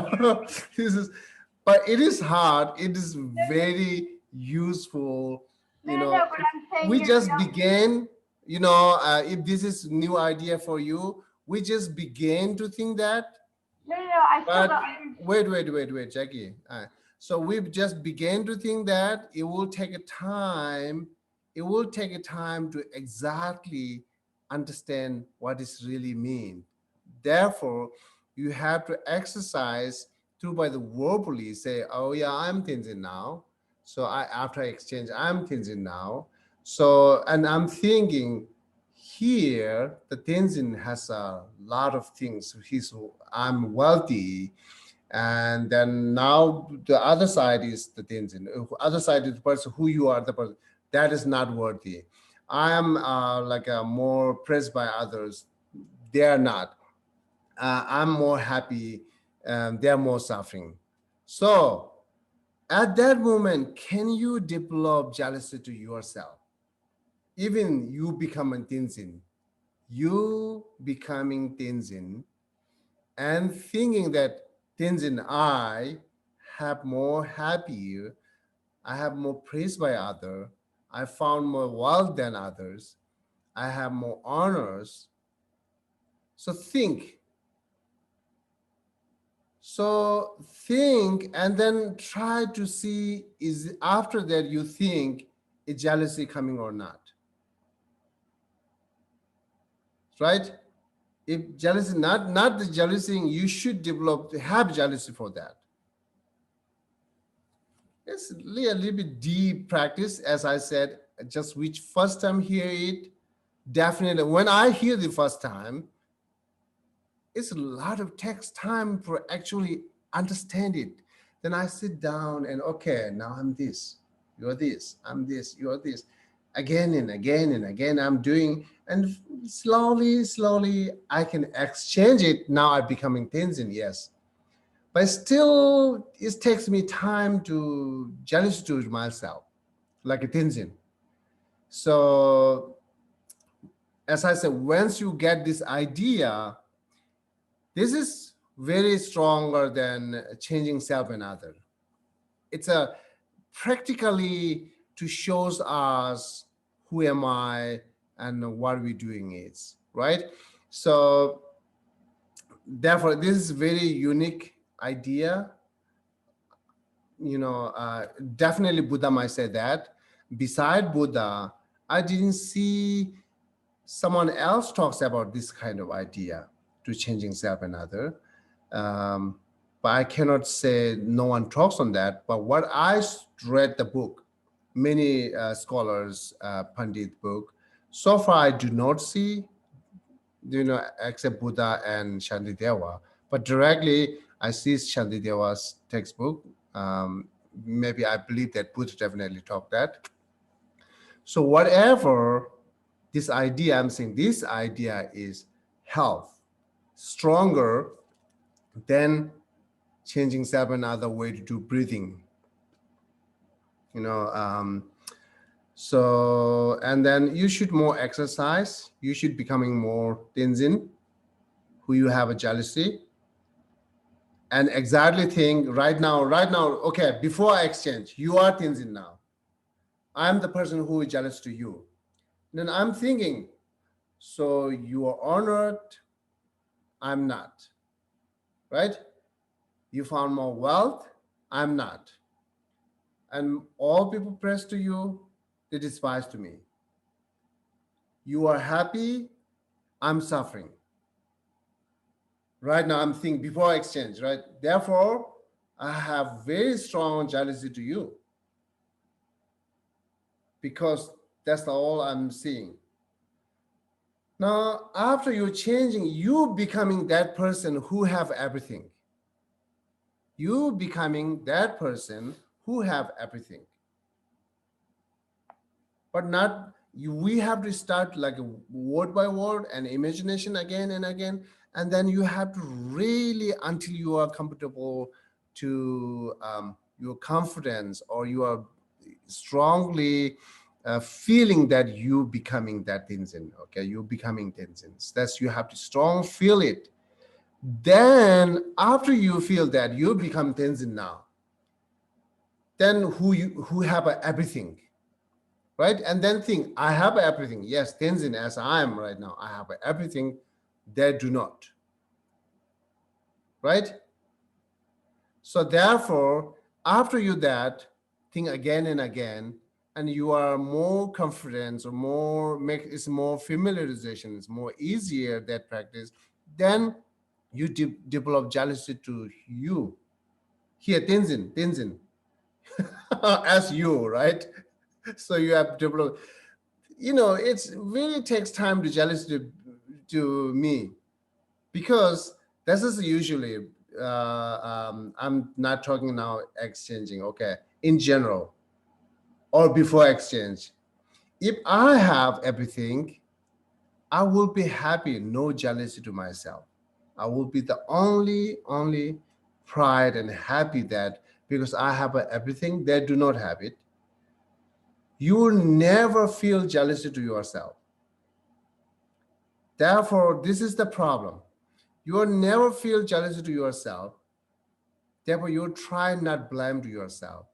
this is, but it is hard. It is very useful. No, You no, know, no, but I'm saying we you're just young. began. If this is new idea for you, we just began to think that. No, no, no, I still But don't. wait, Jackie. So we just began to think that it will take a time. It will take a time to exactly understand what this really mean. Therefore, you have to exercise through by the verbally say, "Oh yeah, I'm thinking now." So I after exchange, I'm thinking now. So and I'm thinking here the Tenzin has a lot of things. I'm wealthy, and then now the other side is the Tenzin. Other side is the person who you are. The person that is not worthy. I am more praised by others. They are not. I'm more happy. They are more suffering. So at that moment, can you develop jealousy to yourself? Even you become a Tenzin. You becoming Tenzin and thinking that Tenzin, I have more happier, I have more praise by other, I found more wealth than others, I have more honors. So think. So think and then try to see is after that you think is jealousy coming or not. Right? If jealousy not the jealousy, you should develop have jealousy for that. It's really a little bit deep practice, as I said. Just which first time hear it, definitely. When I hear the first time, it's a lot of takes time for actually understand it. Then I sit down and okay, now I'm this, you're this, I'm this, you're this, again and again and again. I'm doing, and slowly, I can exchange it. Now I'm becoming Tenzin, yes. But still, it takes me time to jealous to myself, like a Tenzin. So, as I said, once you get this idea, this is very stronger than changing self and other. It's a practically to shows us who am I and what we're doing is right. So, therefore, this is very unique idea. Definitely Buddha might say that. Beside Buddha, I didn't see someone else talks about this kind of idea to changing self and other. Um, but I cannot say no one talks on that. But what I read the book, many scholars, Pandit book, so far I do not see, except Buddha and Shantideva. But directly, I see Shantideva's textbook. Maybe I believe that Buddha definitely taught that. So whatever this idea, I'm saying this idea is health, stronger than changing self another way to do breathing. You know, so and then you should more exercise. You should becoming more tenzin, who you have a jealousy, and exactly think right now. Okay, before I exchange, you are tenzin now. I'm the person who is jealous to you. Then I'm thinking, so you are honored, I'm not, right? You found more wealth, I'm not. And all people press to you, they despise to me. You are happy, I'm suffering. Right now, I'm thinking before exchange, right? Therefore, I have very strong jealousy to you because that's all I'm seeing. Now, after you're changing, you becoming that person who have everything. You becoming that person who have everything. But not you, we have to start like word by word and imagination again and again, and then you have to really until you are comfortable to your confidence, or you are strongly feeling that you becoming that tenzin. Okay, you becoming tenzin. That's you have to strong feel it. Then after you feel that you become tenzin now, then who have everything, right? And then think, I have everything. Yes, tenzin as I am right now, I have everything. They do not, right? So therefore, after you that, think again and again, and you are more confident or more make it's more familiarization, it's more easier that practice, then you develop jealousy to you. Here, tenzin, as you, right? So you have developed, it's really takes time to jealousy to me, because this is usually I'm not talking now exchanging, okay, in general or before exchange. If I have everything, I will be happy, no jealousy to myself. I will be the only pride and happy that because I have everything, they do not have it. You will never feel jealousy to yourself. Therefore, this is the problem. You will never feel jealousy to yourself. Therefore, you try not blame to yourself,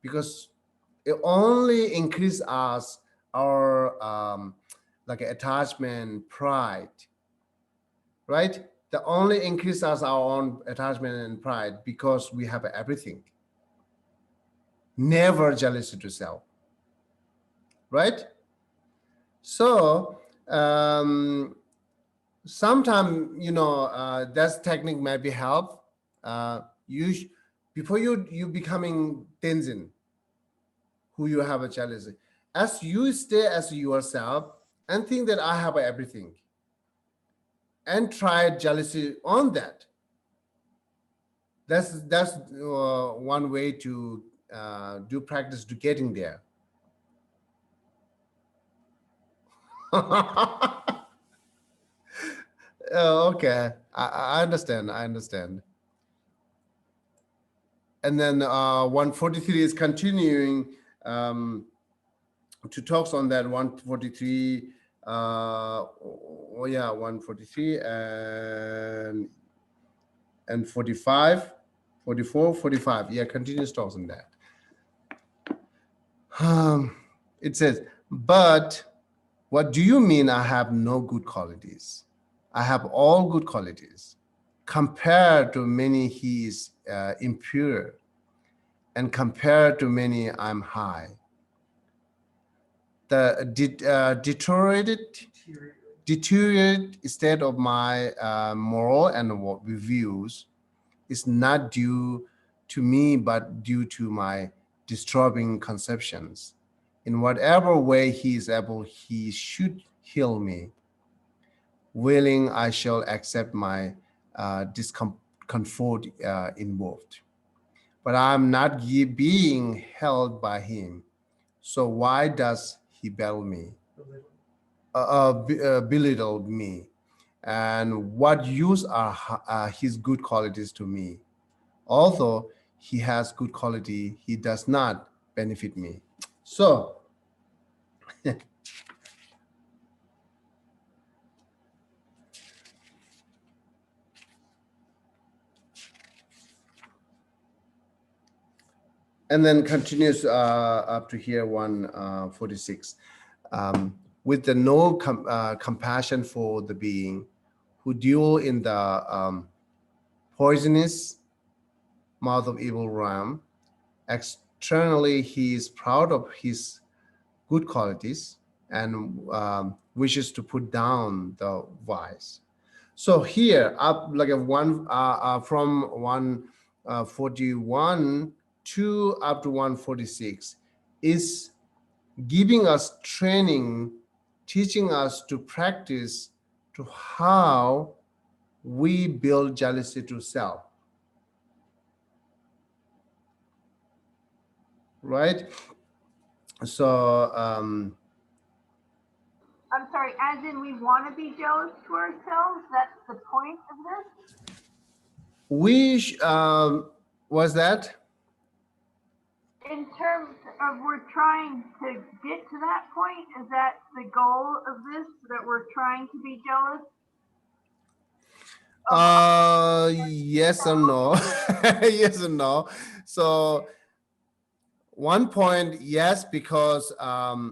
because it only increase us our like attachment, pride, right? The only increase us our own attachment and pride because we have everything. Never jealousy to self, right? So sometimes that technique might be help. You before you becoming tenzin, who you have a jealousy, as you stay as yourself and think that I have everything, and try jealousy on that. That's one way to do practice to getting there. Okay, I understand. I understand. And then 143 is continuing to talks on that 143. Oh yeah, 143 and 45, 44, 45. Yeah, continuous talks on that. It says, but what do you mean I have no good qualities? I have all good qualities. Compared to many, he is impure, and compared to many, I'm high. The deteriorated state of my moral and views is not due to me, but due to my disturbing conceptions. In whatever way he is able, he should heal me. Willing, I shall accept my discomfort involved. But I am not being held by him. So why does he belittle me? Belittle me? And what use are his good qualities to me? Although he has good quality, he does not benefit me. So and then continues up to here 146. With the no compassion for the being who dwell in the poisonous mouth of evil realm. Externally, he is proud of his good qualities and wishes to put down the vice. So here, up like a from 141 to up to 146 is giving us training, teaching us to practice to how we build jealousy to self. Right? So I'm sorry, as in we want to be jealous to ourselves? That's the point of this? was that? In terms of we're trying to get to that point, is that the goal of this, that we're trying to be jealous? Yes and no. Yes and no. So one point, yes, because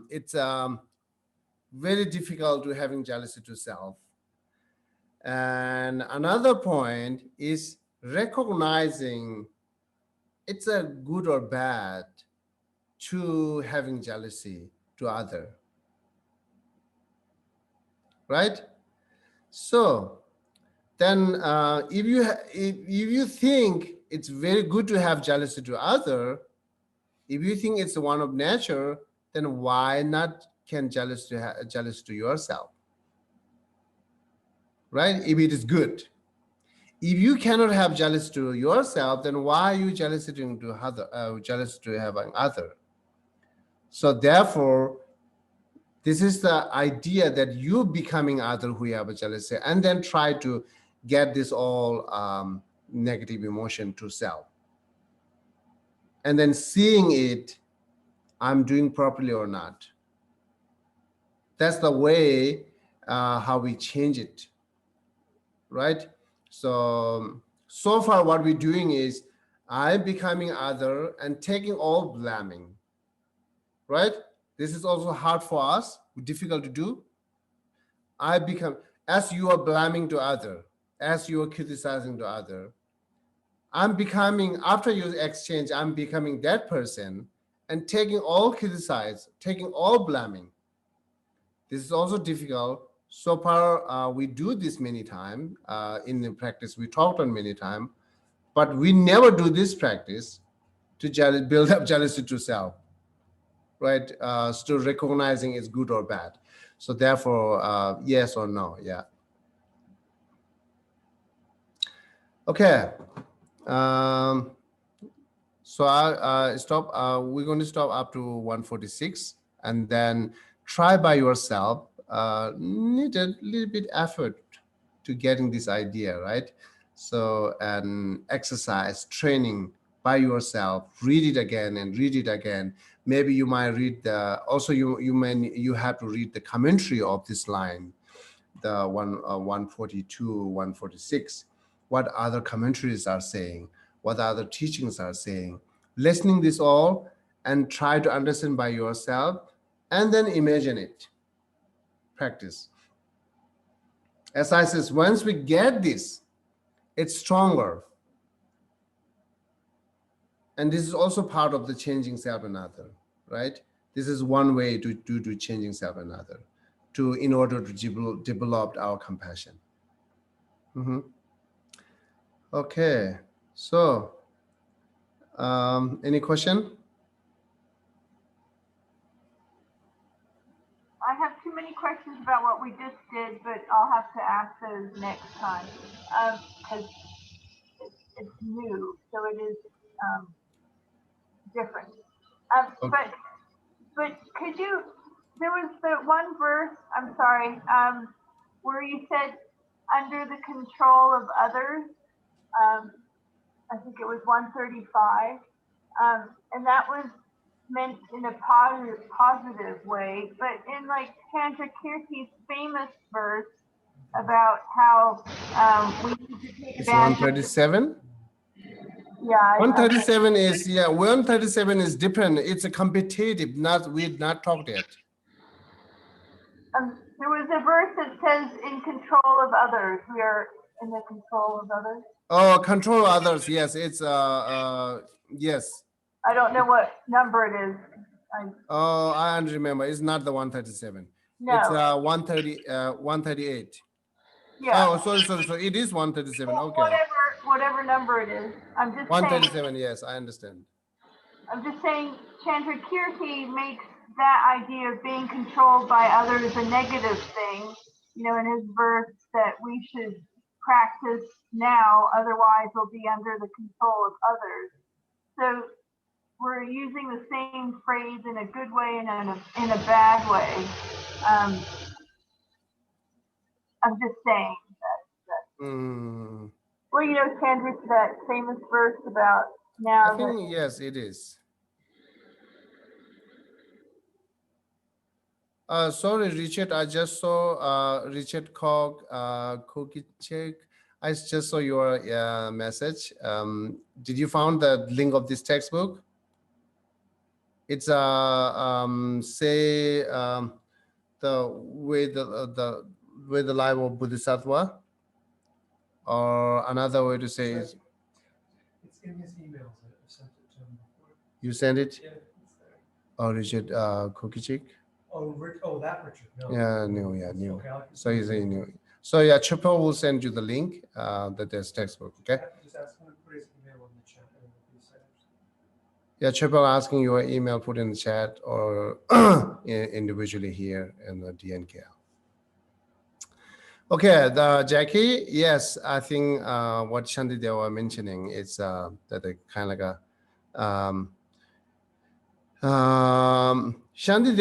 it's very difficult to having jealousy to self. And another point is recognizing it's a good or bad to having jealousy to other. Right? So then if you think it's very good to have jealousy to other, if you think it's one of nature, then why not can jealous to yourself? Right? If it is good. If you cannot have jealous to yourself, then why are you jealous to other? Jealous to having other? So therefore, this is the idea that you becoming other who have a jealousy, and then try to get this all negative emotion to self. And then seeing it, I'm doing properly or not. That's the way how we change it, right? So far what we're doing is I'm becoming other and taking all blaming, right? This is also hard for us, difficult to do. I become, as you are blaming to other, as you are criticizing to other, I'm becoming, after you exchange, I'm becoming that person and taking all criticize, taking all blaming. This is also difficult. So far, we do this many times in the practice. We talked on many times, but we never do this practice to build up jealousy to self, right? Still recognizing it's good or bad. So therefore, yes or no, yeah. Okay. So I stop. We're going to stop up to 146, and then try by yourself. Need a little bit effort to getting this idea, right? So and exercise, training by yourself. Read it again and read it again. Maybe you might read the. Also, you have to read the commentary of this line, the 142, 146. What other commentaries are saying? What other teachings are saying? Listening this all and try to understand by yourself, and then imagine it. Practice. As I says, once we get this, it's stronger. And this is also part of the changing self and other, right? This is one way to do changing self and other, in order to develop our compassion. Mm-hmm. Okay, so any question? I have too many questions about what we just did, but I'll have to ask those next time because it's new, so it is different. Okay. But could you? There was the one verse. I'm sorry, where you said under the control of others. I think it was 135, and that was meant in a positive way, but in like Chandrakirti's famous verse about how we need to take It's advantage. 137. Yeah. I- 137 is, 137 is different. It's a competitive, we're not talked yet. There was a verse that says, "In control of others, we are in the control of others." Oh, control others. Yes, it's, yes. I don't know what number it is. Oh, I don't remember. It's not the 137. No. It's 138. Yeah. Oh, sorry. So it is 137. Well, Okay. whatever number it is. I'm just saying. 137. Yes, I understand. I'm just saying, Chandrakirti makes that idea of being controlled by others a negative thing. You know, in his verse that we should practice now, otherwise we'll be under the control of others. So we're using the same phrase in a good way and in a bad way. I'm just saying that. Well, you know, Chandra, that famous verse about now. I think, yes, it is. Sorry, Richard. I just saw Richard Cookie Check. I just saw your message. Did you found the link of this textbook? It's say the way the life of Bodhisattva, or another way to say is, It's in his emails. I sent it to him before. you send it. Yeah, it's there. Oh, Richard Cookie Check. Oh, that Richard. No. Yeah, new. Okay, So he's a new. So yeah, Chipper will send you the link that there's textbook. Okay. Just ask him to put his email in the chat. And it'll be sent. Yeah, Chipper asking your email, put in the chat or individually here in the DNK. Okay, Jackie. Yes, I think what Shanti they were mentioning is that they kind of like what Shanti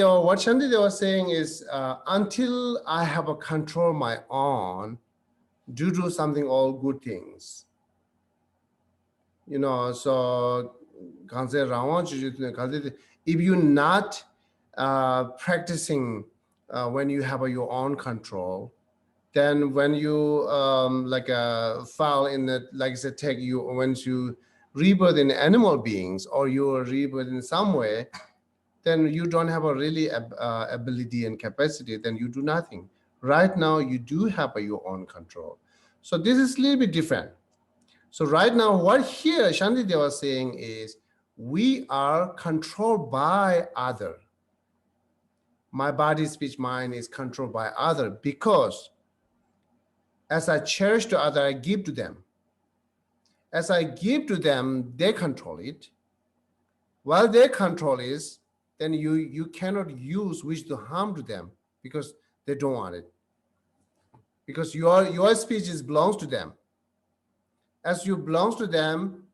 they were saying is until I have a control my own, do something all good things. You know, so if you're not practicing when you have your own control, then when you fall in the, like I said, once you rebirth in animal beings or you are rebirth in some way, then you don't have a really ability and capacity, then you do nothing. Right now, you do have your own control. So this is a little bit different. So right now, what here Shanti Deva was saying is, we are controlled by other. My body, speech, mind is controlled by other because as I cherish to other, I give to them. As I give to them, they control it. While they control is, then you cannot use which to harm to them because they don't want it. Because your speech belongs to them. As you belongs to them,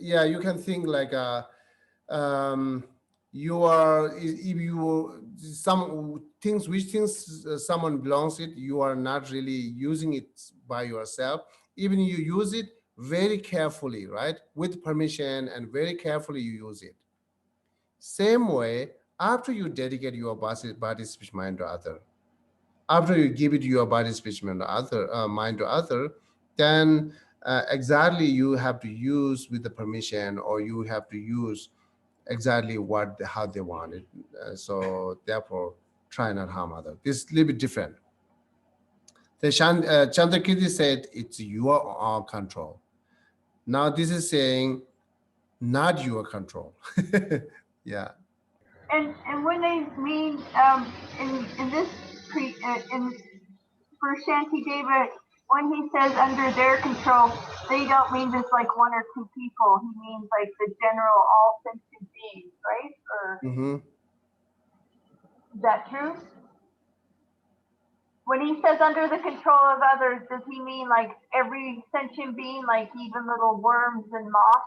yeah, you can think like you are, if you some things which things someone belongs it, you are not really using it by yourself. Even you use it very carefully, right, with permission, and very carefully you use it. Same way, after you dedicate your body, speech, mind to other, after you give it your body, speech, mind to other, then exactly you have to use with the permission, or you have to use exactly how they want it. So therefore, try not harm others. This is a little bit different. The Chandrakirti said it's your own control. Now this is saying not your control. Yeah. And when they mean in this for Shanti Deva, when he says under their control, they don't mean just like one or two people. He means like the general all sentient beings, right? Or is that true? When he says under the control of others, does he mean like every sentient being, like even little worms and moths?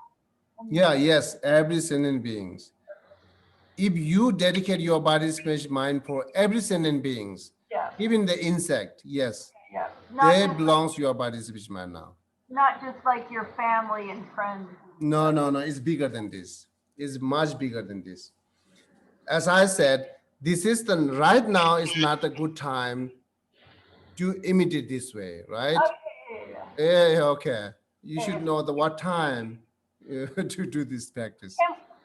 Yeah, yes, every sentient beings. If you dedicate your body, speech, mind for every sentient beings, Yeah. even the insect, yes, Yeah. they belongs to your body, speech, mind now. Not just like your family and friends. No, it's bigger than this. It's much bigger than this. As I said, this is right now is not a good time to imitate this way, right? Okay. Yeah, okay. you should know what time to do this practice.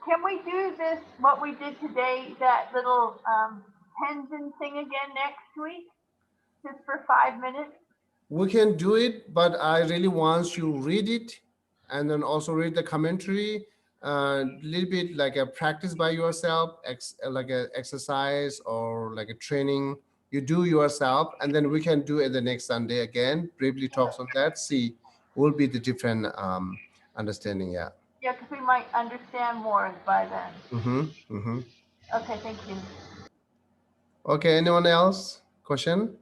Can we do this, what we did today, that little Tenzin thing again next week? Just for 5 minutes? We can do it, but I really want you to read it and then also read the commentary, a little bit like a practice by yourself, like an exercise or like a training. You do yourself, and then we can do it the next Sunday again, briefly talks on that, see will be the different understanding. Yeah. Yeah, because we might understand more by then. Okay, thank you. Okay, anyone else? Question?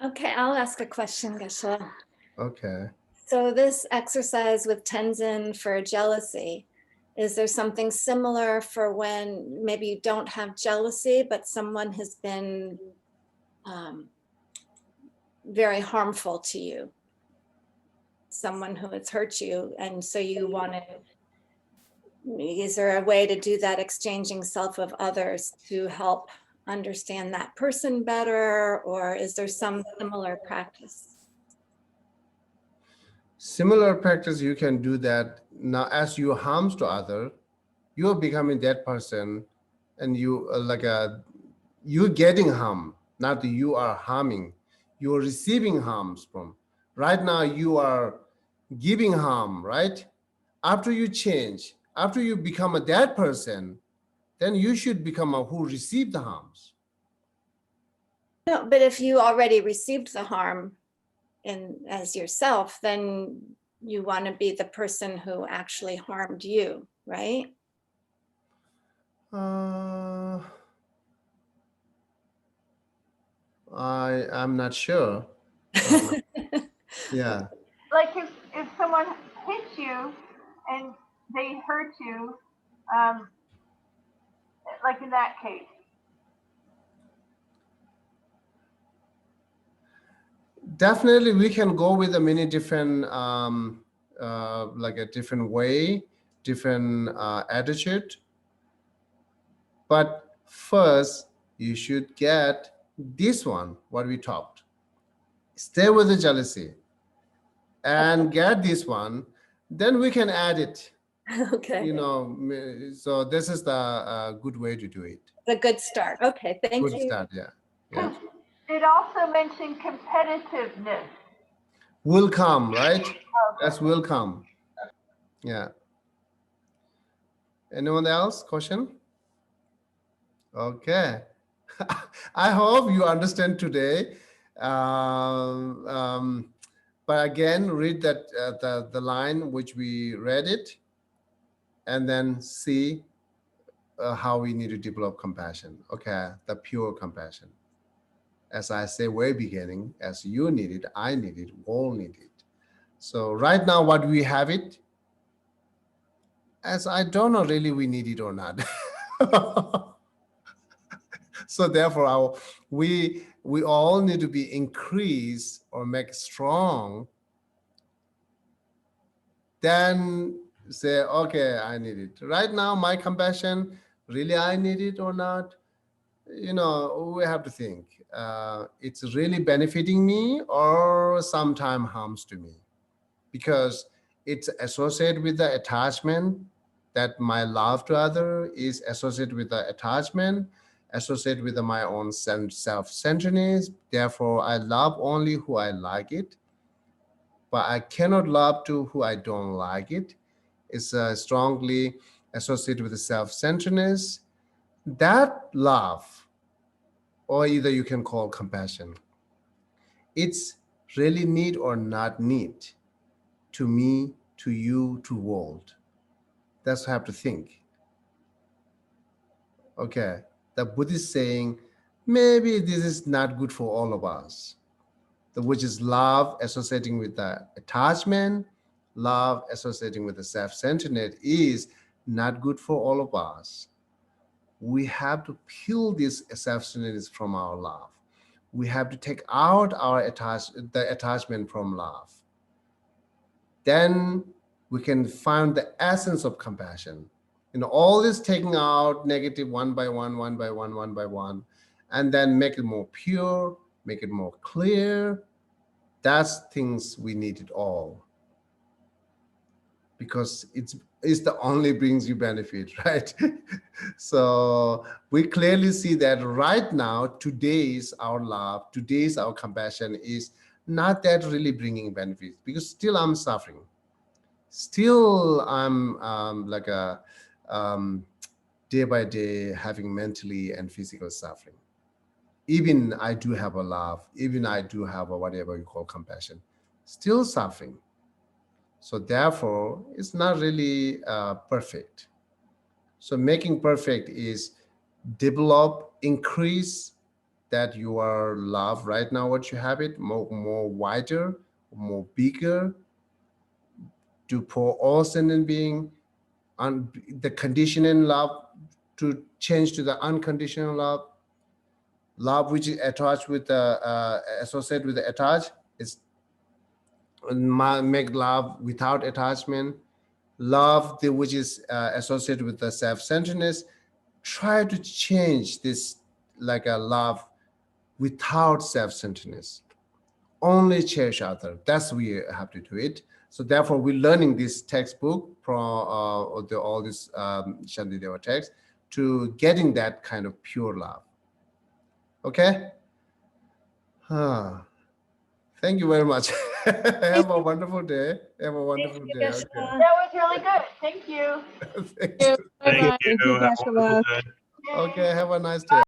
Okay, I'll ask a question, Geshe. Okay. So this exercise with Tenzin for jealousy, is there something similar for when maybe you don't have jealousy, but someone has been very harmful to you? Someone who has hurt you, and so you want to, is there a way to do that exchanging self of others to help understand that person better, or is there some similar practice? Similar practice, you can do that. Now, as you harms to other, you're becoming that person, and you you're getting harm, not that you are harming. You're receiving harms from. Right now, you are giving harm, right? After you change, after you become that person, then you should become who received the harms. No, but if you already received the harm as yourself, then you want to be the person who actually harmed you, right? I'm not sure. Yeah. Like if someone hits you and they hurt you, like in that case. Definitely, we can go with a many different, like a different way, different attitude. But first, you should get this one, what we talked. Stay with the jealousy and get this one, then we can add it. Okay. You know, so this is the good way to do it. The good start. Okay, thank you. Good start, yeah. Yeah. It also mentioned competitiveness. Will come, right? Okay. That's will come. Yeah. Anyone else? Question? Okay. I hope you understand today. But again, read that the line which we read it, and then see how we need to develop compassion. Okay, the pure compassion. As I say way beginning, as you need it, I need it, all need it. So right now, what we have it, as I don't know really we need it or not. So therefore, we all need to be increased or make strong. Then say, okay, I need it. Right now, my compassion, really I need it or not? You know, we have to think. It's really benefiting me or sometime harms to me, because it's associated with the attachment, that my love to other is associated with the attachment, associated with my own self-centeredness. Therefore, I love only who I like it, but I cannot love to who I don't like it. It's strongly associated with the self-centeredness. That love, or either you can call compassion, it's really need or not need to me, to you, to world. That's what I have to think. Okay, the Buddhist saying, maybe this is not good for all of us. Which is love associating with the attachment, love associating with the self-centeredness is not good for all of us. We have to peel this self-centeredness from our love. We have to take out the attachment from love. Then we can find the essence of compassion. all this taking out negative one by one, one by one, one by one, and then make it more pure, make it more clear. That's things we need it all. Because it's the only brings you benefit, right? So we clearly see that right now, today's our love, today's our compassion is not that really bringing benefits, because still I'm suffering. Still I'm like a day by day having mentally and physical suffering. Even I do have a love, even I do have a whatever you call compassion, still suffering. So therefore, it's not really perfect. So making perfect is develop, increase that you are love right now, what you have it, more wider, more bigger, to pour all sentient being, on the conditioning love to change to the unconditional love. Love which is attached with the associated with the attached is make love without attachment. Love which is associated with the self-centeredness. Try to change this like a love without self-centeredness. Only cherish other. That's we have to do it. So therefore, we're learning this textbook from all this Shantideva text to getting that kind of pure love. Okay. Thank you very much. Have a wonderful day. Have a wonderful day. Yes, Okay. That was really good. Thank you. Thank you. Bye-bye. Thank you. Have a wonderful day. Okay. Have a nice day.